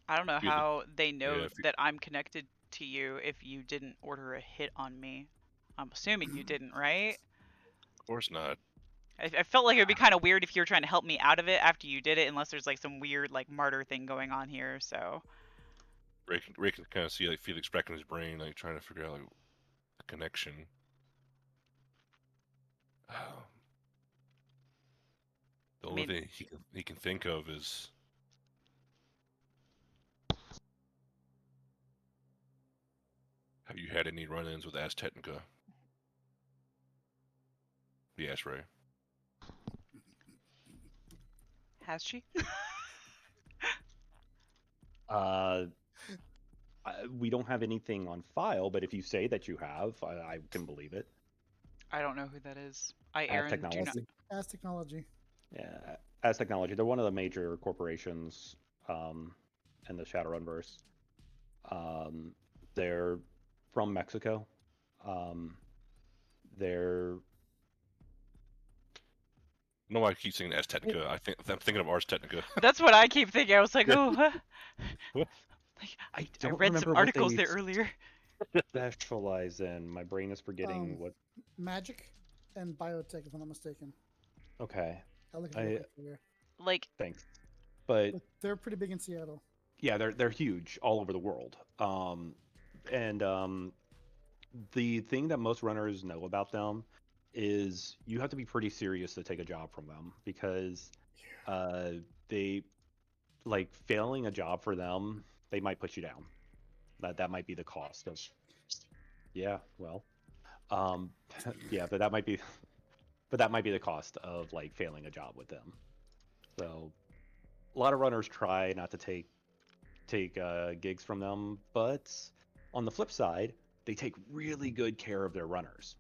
I don't know Yeah, how they know if you- that I'm connected to you if you didn't order a hit on me. I'm assuming you didn't, right? Of course not. I felt like it would be kind of weird if you were trying to help me out of it after you did it, unless there's like some weird like martyr thing going on here. So Ray can kind of see like Felix back in his brain, like trying to figure out like the connection. The only thing he can think of is have you had any run-ins with Aztecnica? Yes, Ray. has she? We don't have anything on file, but if you say that you have, I can believe it. I don't know who that is. I As Aaron do not. technology. As technology. Yeah, as technology, they're one of the major corporations in the Shadowrun verse. They're from Mexico. They're I don't know why I keep saying Aztecnica. I'm thinking of Ars Technica. That's what I keep thinking. I was like, Yeah. oh. What? Like, I I don't read remember some what articles they there earlier. specialize in. My brain is forgetting what. Magic and biotech, if I'm not mistaken. Okay, I'll look at it real quick here. Like, thanks. But But they're pretty big in Seattle. Yeah, they're huge all over the world. And the thing that most runners know about them is you have to be pretty serious to take a job from them because uh, they like failing a job for them, they might put you down. That might be the cost of. Yeah, well, um, yeah, but that might be the cost of like failing a job with them. So a lot of runners try not to take gigs from them, but on the flip side, they take really good care of their runners.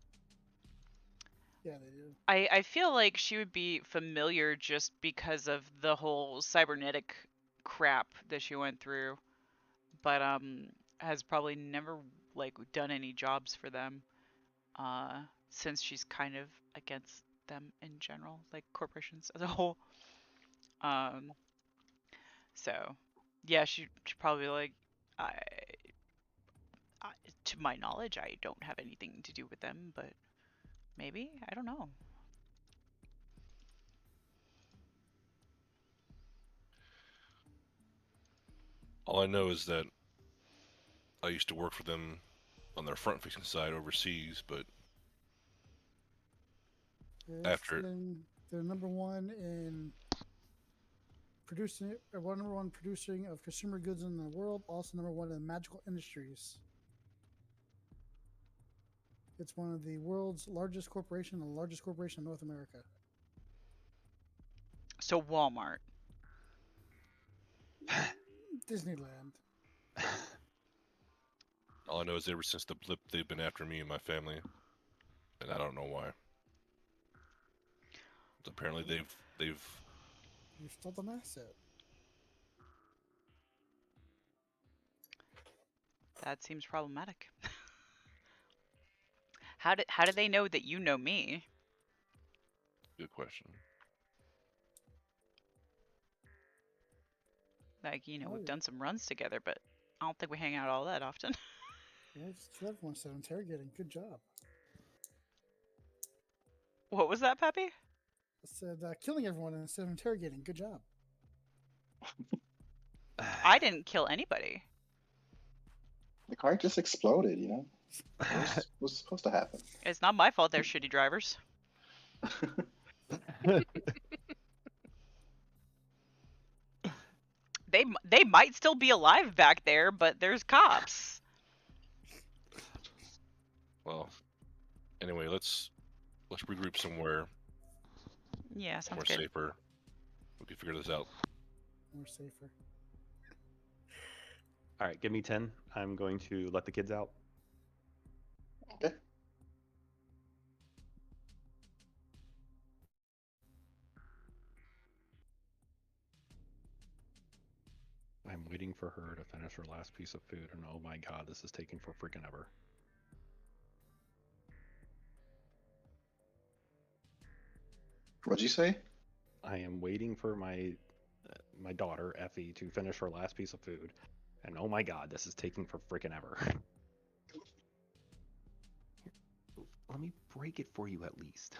Yeah, they do. I feel like she would be familiar just because of the whole cybernetic crap that she went through, but has probably never like done any jobs for them since she's kind of against them in general, like corporations as a whole. Um, so yeah, she probably like I, I to my knowledge, I don't have anything to do with them, but maybe I don't know. All I know is that I used to work for them on their front-facing side overseas, but Yes, after they're number one in producing, number one producing of consumer goods in the world. Also number one in magical industries. It's one of the world's largest corporation, and the largest corporation in North America. So Walmart. Disneyland. all I know is ever since the blip, they've been after me and my family, and I don't know why. Apparently, they've You stole an asset. That seems problematic. How do they know that you know me? good question. Like, Oh, we've done some runs together, but I don't think we hang out all that often. yeah, just kill everyone instead of interrogating. Good job. What was that, Peppy? I said killing everyone instead of interrogating. Good job. I didn't kill anybody. The car just exploded, you know? What's supposed to happen? It's not my fault they're shitty drivers. They might still be alive back there, but there's cops. Well, anyway, let's regroup somewhere Yeah, sounds more good. safer. We can figure this out. More safer. All right, give me 10. I'm going to let the kids out. Okay. I'm waiting for her to finish her last piece of food, and oh my god, this is taking for freaking ever. What'd you say? I am waiting for my daughter Effie to finish her last piece of food, and oh my god, this is taking for freaking ever. Let me break it for you at least.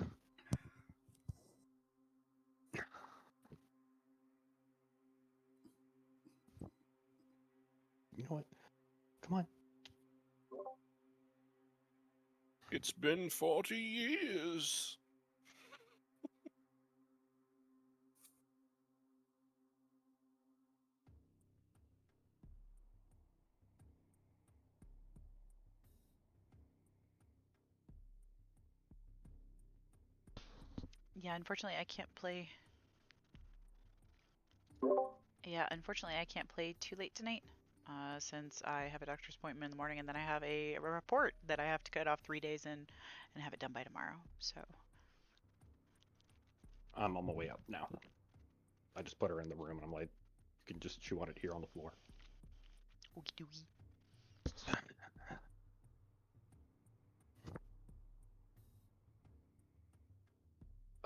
You know what? Come on. It's been 40 years. Yeah, unfortunately I can't play. Yeah, unfortunately I can't play too late tonight. Since I have a doctor's appointment in the morning and then I have a report that I have to cut off 3 days in and have it done by tomorrow. So I'm on my way up now. I just put her in the room, and I'm like, you can just chew on it here on the floor. oogie doogie.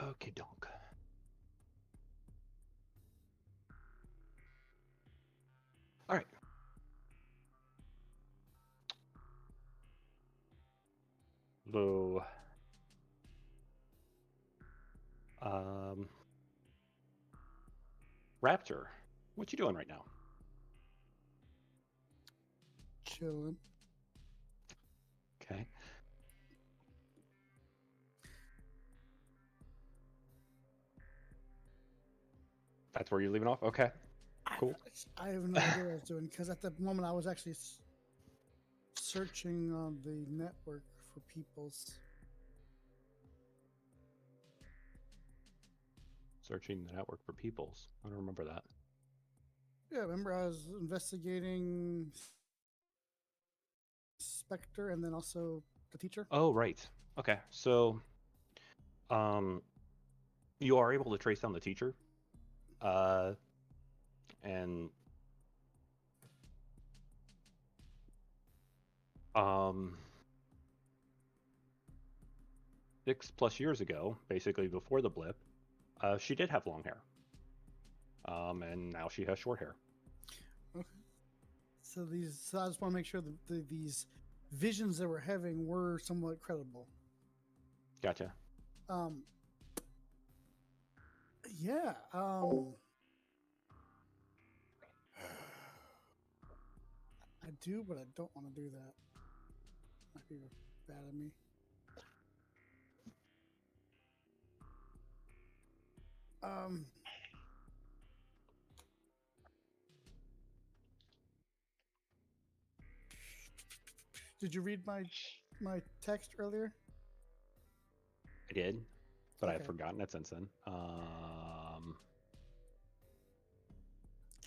Okay, donk. All right. So, Raptor, what you doing right now? chilling. Okay. That's where you're leaving off? Okay. Cool. I have no idea what I was doing because at the moment I was actually searching on the network for people's. Searching the network for peoples. I don't remember that. Yeah, remember I was investigating Spectre and then also the teacher. Oh, right. Okay. So, you are able to trace down the teacher. And um 6+ years ago, basically before the blip, she did have long hair. And now she has short hair. Okay. So I just want to make sure that these visions that we're having were somewhat credible. Gotcha. Yeah. I do, but I don't want to do that. Might be bad of me. Did you read my text earlier? I did, but Okay. I've forgotten it since then.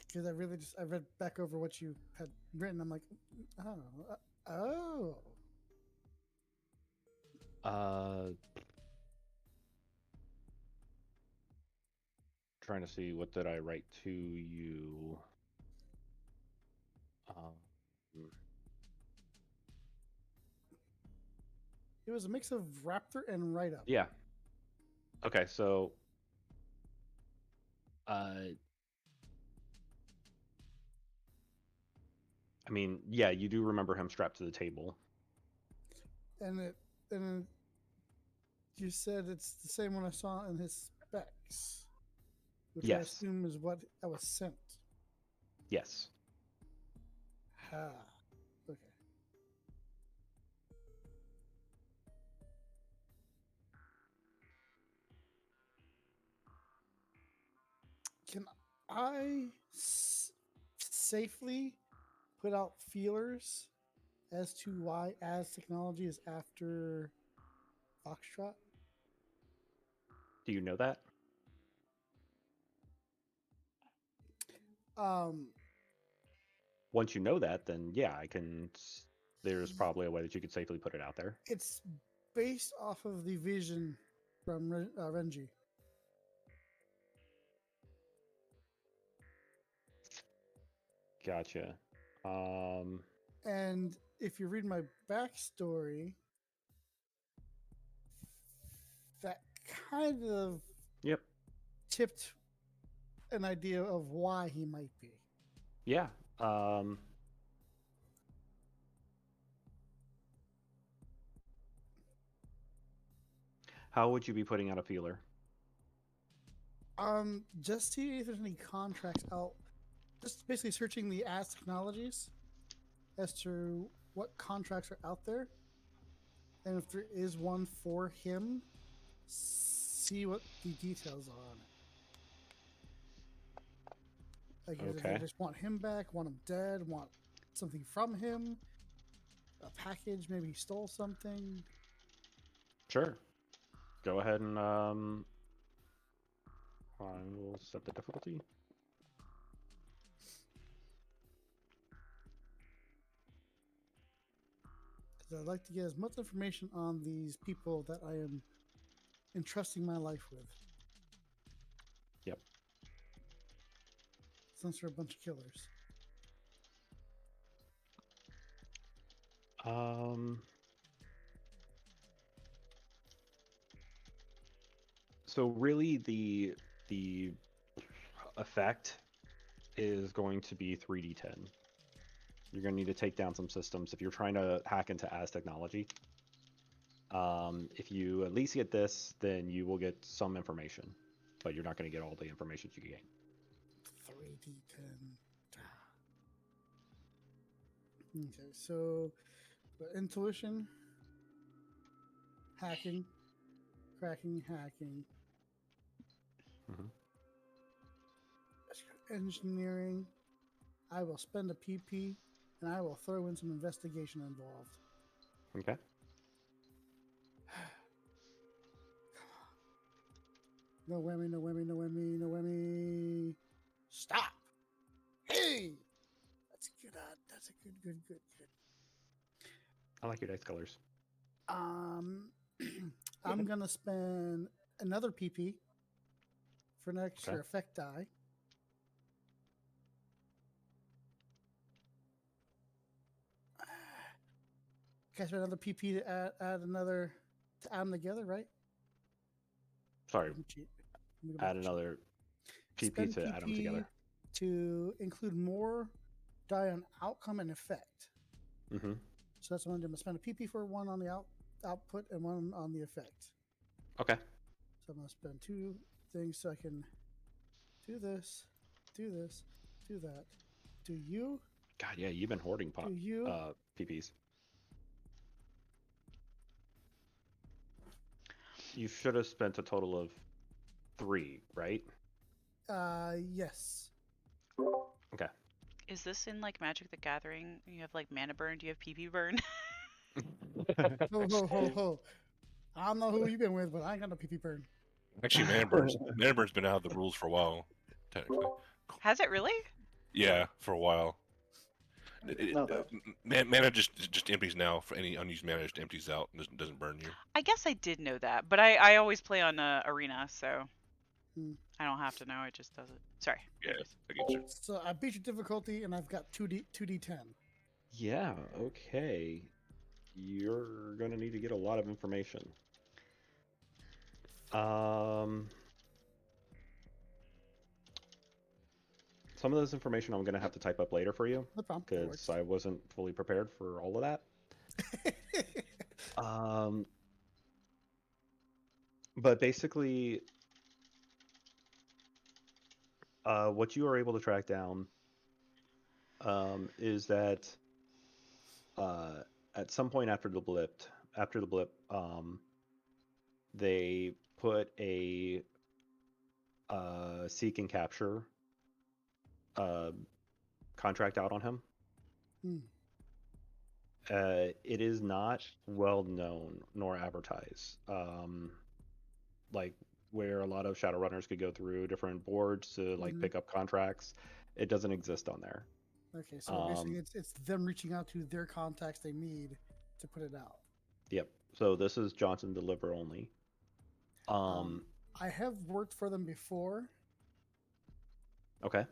Because I read back over what you had written. I'm like, oh. Trying to see, what did I write to you? It was a mix of Raptor and Write Up. Yeah. Okay, so I mean, yeah, you do remember him strapped to the table. And you said it's the same one I saw in his specs, which I Yes. assume is what I was sent. Yes. Ha. Okay. Can I safely put out feelers as to why as technology is after Foxtrot? Do you know that? Once you know that, then yeah, there's probably a way that you could safely put it out there. It's based off of the vision from Renji. Gotcha. And if you read my backstory, that kind of Yep. tipped an idea of why he might be. Yeah. How would you be putting out a feeler? Just see if there's any contracts out. Just basically searching the as technologies as to what contracts are out there, and if there is one for him, see what the details are on it. Like, if Okay. they just want him back, want him dead, want something from him, a package, maybe he stole something. Sure. Go ahead and I will set the difficulty. Because I'd like to get as much information on these people that I am entrusting my life with. Yep. Since they're a bunch of killers. So really the effect is going to be 3d10. You're going to need to take down some systems if you're trying to hack into as technology. If you at least get this, then you will get some information, but you're not going to get all the information you can gain. 3d10. Okay, so intuition, hacking, cracking, hacking, Mhm. engineering. I will spend a PP, and I will throw in some investigation involved. Okay. No whammy, no whammy, no whammy, no whammy. Stop. Hey, that's a good. That's a good. I like your dice colors. I'm gonna spend another PP for an extra Okay. effect die. Can I spend another PP to add another to add them together, right? Sorry, Let me cheat. Let me go back add and cheat. another PP Spend to add them together. to include more die on outcome and effect. Mm-hmm. So that's what I'm going to spend a PP for one on the output and one on the effect. Okay. So I'm going to spend 2 things so I can do this, do that. Do you? God, yeah, you've been hoarding Do you? PPs. You should have spent a total of 3, right? Yes. Okay. Is this in like Magic the Gathering? You have like mana burn. Do you have PP burn? Ho. I don't know who you've been with, but I ain't got no PP burn. Actually, Mana Burn's been out of the rules for a while, technically. Has it really? Yeah, for a while. I didn't know that. Mana just empties now. For any unused mana, just empties out and doesn't burn you. I guess I did know that, but I always play on Arena, so Hmm. I don't have to know. It just does it. Sorry. Yeah, I get you. So I beat your difficulty, and I've got 2d10. Yeah, okay. You're going to need to get a lot of information. Some of this information I'm going to have to type up later for you No problem. because I wasn't fully prepared for all of that. But basically, what you are able to track down is that at some point after the blip, they put a seek and capture contract out on him. Hmm. It is not well known nor advertised. Like where a lot of Shadowrunners could go through different boards to like Mhm. pick up contracts, it doesn't exist on there. Okay, so basically it's them reaching out to their contacts they need to put it out. Yep. So this is Johnson Deliver only. I have worked for them before. Okay.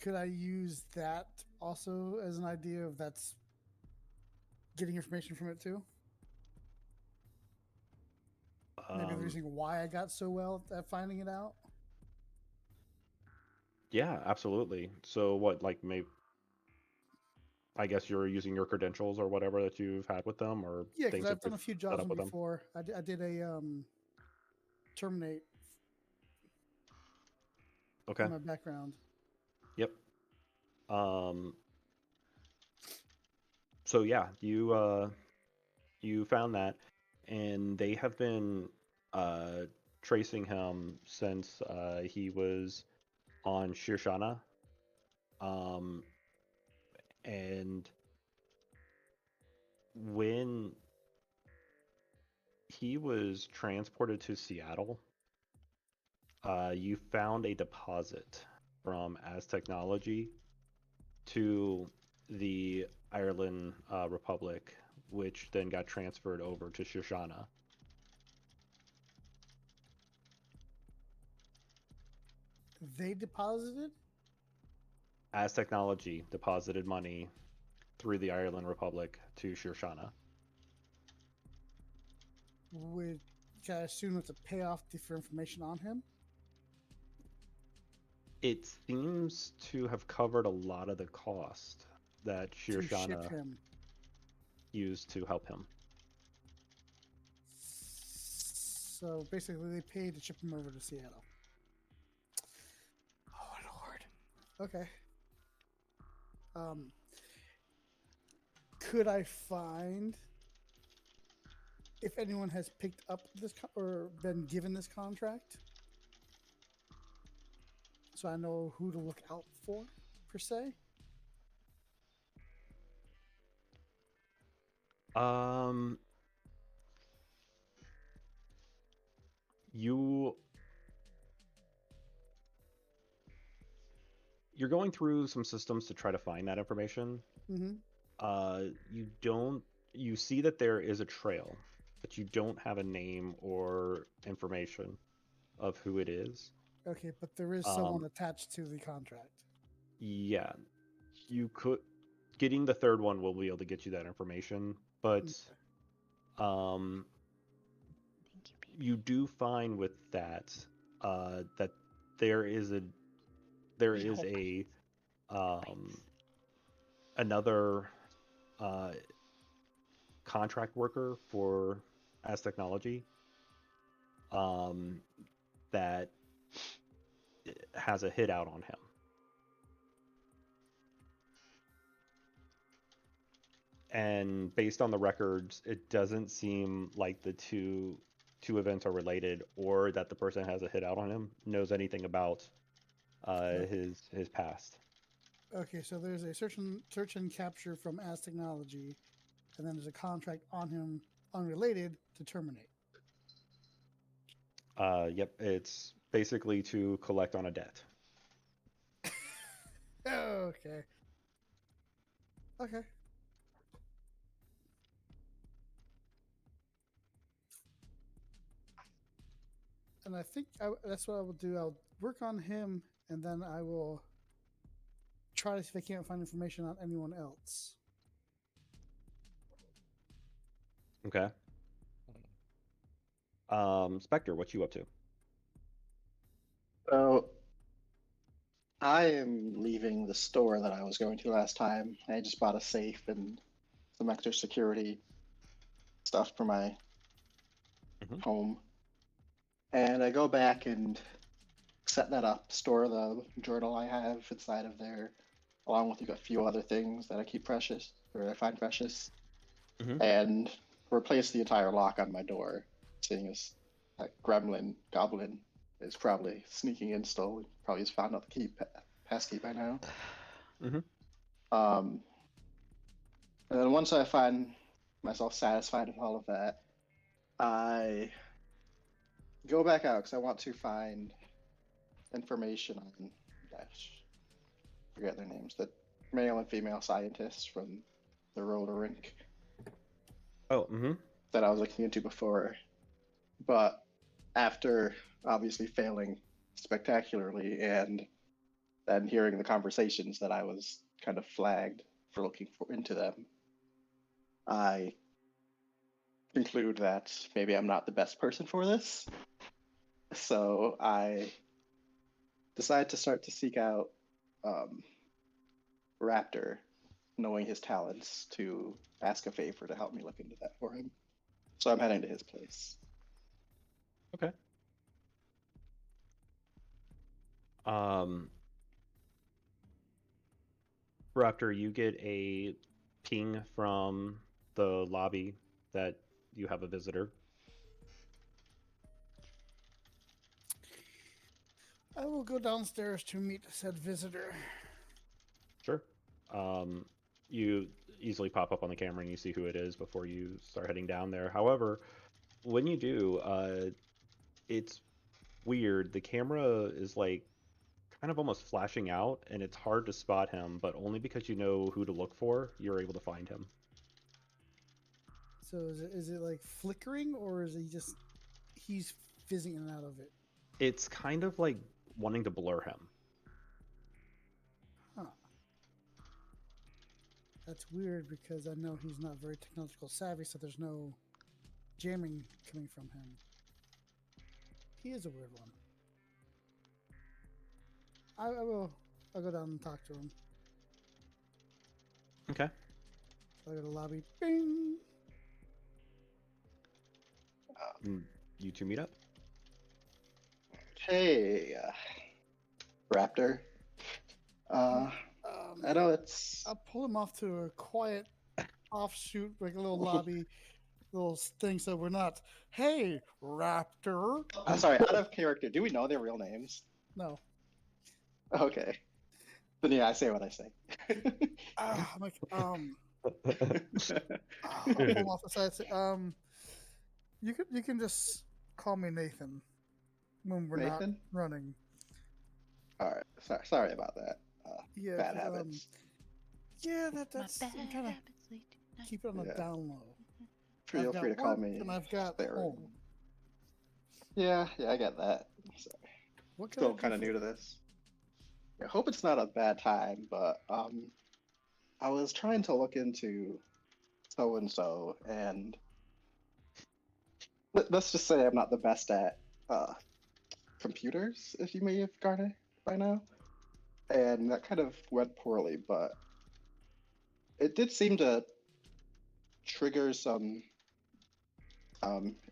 Could I use that also as an idea of that's getting information from it too? Maybe the reason why I got so well at finding it out. Yeah, absolutely. So what, like maybe I guess you're using your credentials or whatever that you've had with them, or Yeah, because things that I've done a you've few set jobs up with with them them. before. I did a terminate Okay. in my background. Yep. So yeah, you found that, and they have been tracing him since he was on Shirshana. And when he was transported to Seattle, you found a deposit from As Technology to the Ireland Republic, which then got transferred over to Shoshana. They deposited? As Technology deposited money through the Ireland Republic to Shoshana. Would can I assume it's a payoff for information on him? It seems to have covered a lot of the cost that To ship Shoshana him. used to help him. So basically, they paid to ship him over to Seattle. Oh Lord. Okay. could I find if anyone has picked up this or been given this contract, so I know who to look out for, per se? You're going through some systems to try to find that information. Mm-hmm. You see that there is a trail, but you don't have a name or information of who it is. Okay, but there is someone attached to the contract. Yeah, you could. Getting the third one will be able to get you that information, but Thank you, baby. you do find with that that there is another contract worker for As Technology that has a hit out on him. And based on the records, it doesn't seem like the two events are related, or that the person has a hit out on him knows anything about his past. Okay, so there's a search and capture from As Technology, and then there's a contract on him unrelated to terminate. Yep, it's basically to collect on a debt. Okay. Okay. And I think that's what I will do. I'll work on him, and then I will try to see if I can't find information on anyone else. Okay. Spectre, what you up to? So, I am leaving the store that I was going to last time. I just bought a safe and some extra security stuff for my home. And I go back and set that up, store the journal I have inside of there, along with a few other things that I keep precious, or I find precious, and replace the entire lock on my door, seeing as that goblin is probably sneaking in still. Probably has found out the passkey by now. And then once I find myself satisfied with all of that, I go back out because I want to find information on, forget their names, the male and female scientists from the roller rink. That I was looking into before. But after obviously failing spectacularly and then hearing the conversations that I was kind of flagged for looking into them, I conclude that maybe I'm not the best person for this. So I decide to start to seek out Raptor, knowing his talents, to ask a favor to help me look into that for him. So I'm heading to his place. Okay. Raptor, you get a ping from the lobby that you have a visitor. I will go downstairs to meet said visitor. Sure. You easily pop up on the camera and you see who it is before you start heading down there. However, when you do, it's weird. The camera is like kind of almost flashing out, and it's hard to spot him, but only because you know who to look for, you're able to find him. So is it like flickering, or is he's fizzing in and out of it? It's kind of like wanting to blur him. Huh. That's weird because I know he's not very technological savvy, so there's no jamming coming from him. He is a weird one. I'll go down and talk to him. Okay. I'll go to the lobby. Bing! You two meet up? Hey, Raptor. I know it's... I'll pull him off to a quiet offshoot, like a little lobby, little thing, so we're not. Hey, Raptor. I'm sorry, out of character. Do we know their real names? No. Okay. Then yeah, I say what I say. I'm like, I'll pull off the side. Say, you can just call me Nathan when we're not Nathan? running. All right. Sorry about that. Yeah, Bad 'cause, habits. Yeah, My that's. bad I'm trying to habits lead to keep it on the Yeah. down low. Feel I've got free to call work me and I've got Sarah. home. Yeah, I get that. So, What can still I do kind of for new to you? this. I hope it's not a bad time, but I was trying to look into so and so, and let's just say I'm not the best at computers, if you may have garnered by now, and that kind of went poorly. But it did seem to trigger some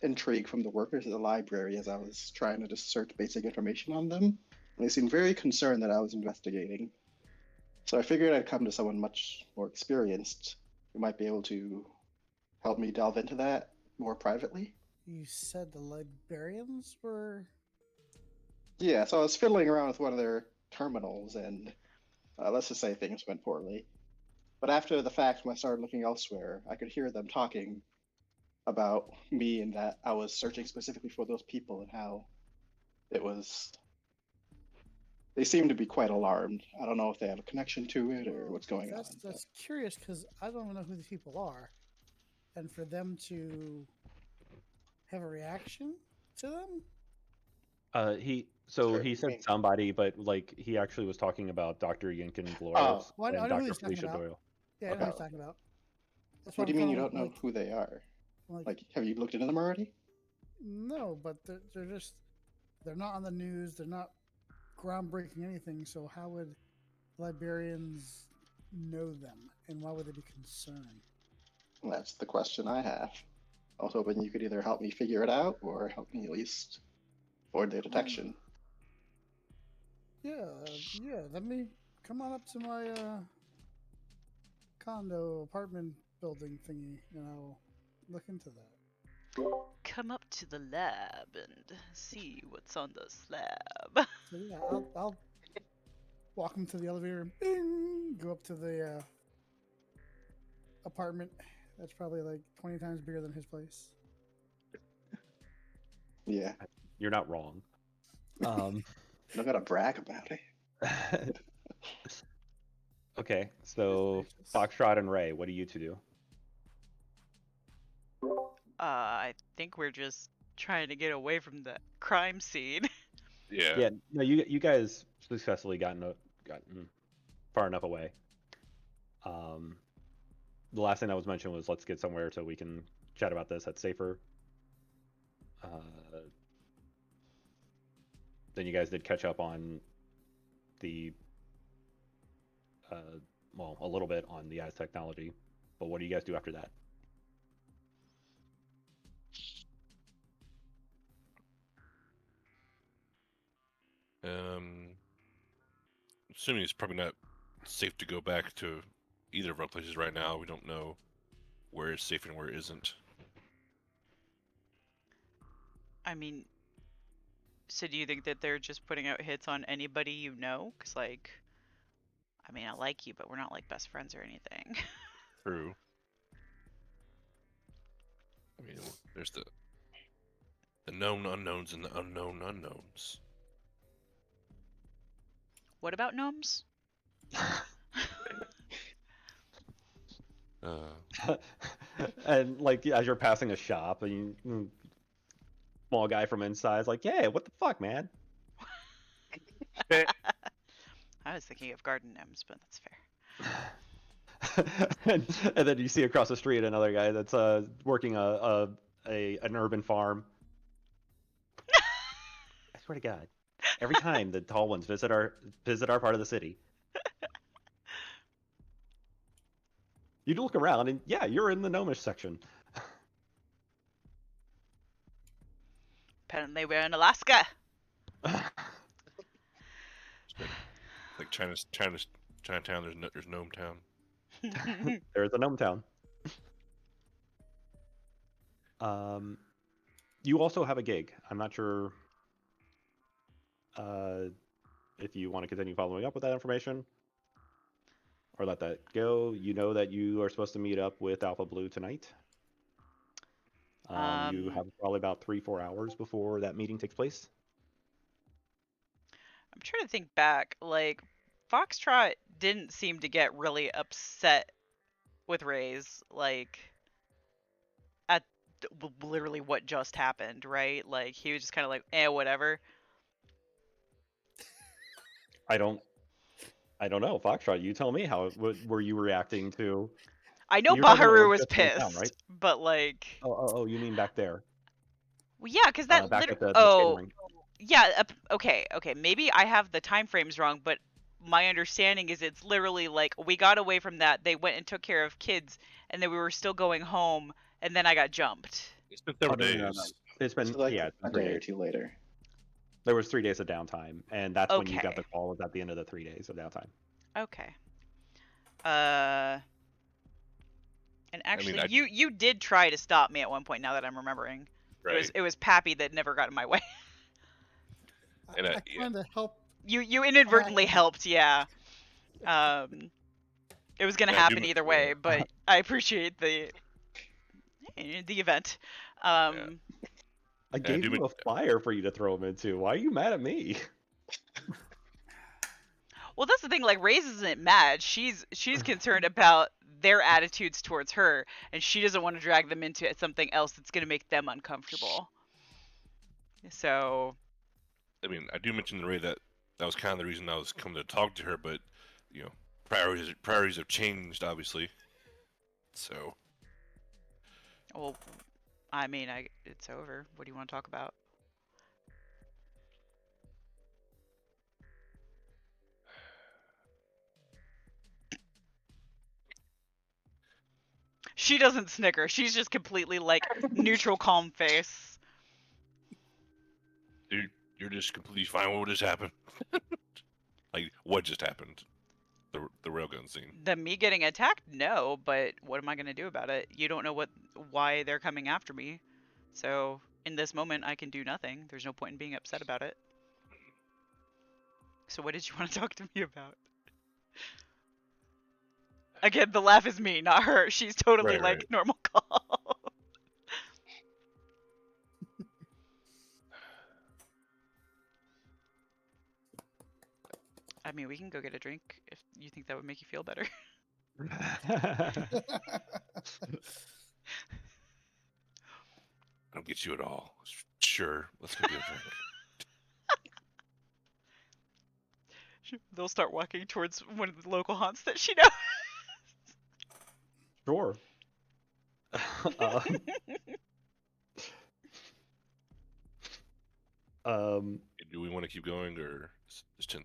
intrigue from the workers at the library as I was trying to just search basic information on them. And they seemed very concerned that I was investigating. So I figured I'd come to someone much more experienced who might be able to help me delve into that more privately. You said the librarians were. Yeah, so I was fiddling around with one of their terminals, and let's just say things went poorly. But after the fact, when I started looking elsewhere, I could hear them talking about me and that I was searching specifically for those people and how it was. They seem to be quite alarmed. I don't know if they have a connection to it or what's going on. That's curious because I don't even know who these people are, and for them to have a reaction to them. He Sure, he you said mean- somebody, but like he actually was talking about Dr. Yinkin Oh, Glorious Well, I and know who Dr. he's talking Felicia about. Doyle. Yeah, I know who he's Okay. talking about. That's What do why you I'm mean you kinda don't know who they are? Like, have you looked into them already? No, but they're just they're not on the news. They're not groundbreaking anything. So how would librarians know them, and why would they be concerned? That's the question I have. I was hoping you could either help me figure it out or help me at least avoid their detection. Yeah, yeah. Let me come on up to my condo apartment building thingy, and I'll look into that. come up to the lab and see what's on the slab. So yeah, I'll walk him to the elevator and bing, go up to the apartment. That's probably like 20 times bigger than his place. Yeah, You're not wrong. Um, I don't gotta brag about it. okay, so Gracious. Foxtrot and Ray, what do you two do? I think we're just trying to get away from the crime scene. Yeah. Yeah, no, you guys successfully gotten far enough away. The last thing that was mentioned was let's get somewhere so we can chat about this that's safer. Then you guys did catch up on the well, a little bit on the as technology, but what do you guys do after that? Assuming it's probably not safe to go back to either of our places right now. We don't know where is safe and where isn't. I mean, so do you think that they're just putting out hits on anybody you know? Because, like, I mean, I like you, but we're not, like, best friends or anything. True. I mean, there's the known unknowns and the unknown unknowns. What about gnomes? And like as you're passing a shop, and small guy from inside is like, "Yeah, what the fuck, man?" I was thinking of garden gnomes, but that's fair. and then you see across the street another guy that's working an urban farm. I swear to God, every time the tall ones visit our part of the city, you look around and yeah, you're in the gnomish section. Apparently, we're in Alaska. Like Chinatown, there's Gnome Town. There's a gnome town. You also have a gig. I'm not sure if you want to continue following up with that information or let that go. You know that you are supposed to meet up with Alpha Blue tonight. You have probably about 3-4 hours before that meeting takes place. I'm trying to think back. Like, Foxtrot didn't seem to get really upset with Ray's, like, at literally what just happened, right? Like, he was just kind of like, whatever. I don't know, Foxtrot. You tell me how. What were you reacting to? I know You're talking about Baharu when was Fist went pissed, down, right? but like, Oh, you mean back there? well, yeah, because that Back literally. at the skating rink. Yeah. Okay. Maybe I have the time frames wrong, but my understanding is it's literally like we got away from that. They went and took care of kids, and then we were still going home, and then I got jumped. It's been several No. days. It's been So, like, it's been a 3 day or days. two later. There was 3 days of downtime, and that's when you got Okay. the call. Was at the end of the 3 days of downtime. Okay. And actually, you did try to stop me at one point. Now that I'm remembering, Right. it was Pappy that never got in my way. And I kind of helped. You inadvertently helped, yeah. It was gonna Yeah, I do happen either yeah. way, but I appreciate the event. I gave you a flyer for you to throw him into. Why are you mad at me? Well, that's the thing. Like, Ray's isn't mad. She's concerned about their attitudes towards her, and she doesn't want to drag them into something else that's gonna make them uncomfortable. So. I mean, I do mention to Ray that was kind of the reason I was coming to talk to her, but you know, priorities have changed, obviously. So. Well, I mean, it's over. What do you want to talk about? She doesn't snicker. She's just completely like neutral, calm face. Dude, you're just completely fine with what just happened. Like, what just happened? The railgun scene. Me getting attacked? No, but what am I gonna do about it? You don't know why they're coming after me. So in this moment, I can do nothing. There's no point in being upset about it. So what did you want to talk to me about? Again, the laugh is me, not her. She's totally Right. normal call. I mean, we can go get a drink if you think that would make you feel better. I don't get you at all. Sure, let's go get a drink. They'll start walking towards one of the local haunts that she knows. Sure. Do we want to keep going, or it's 10:30?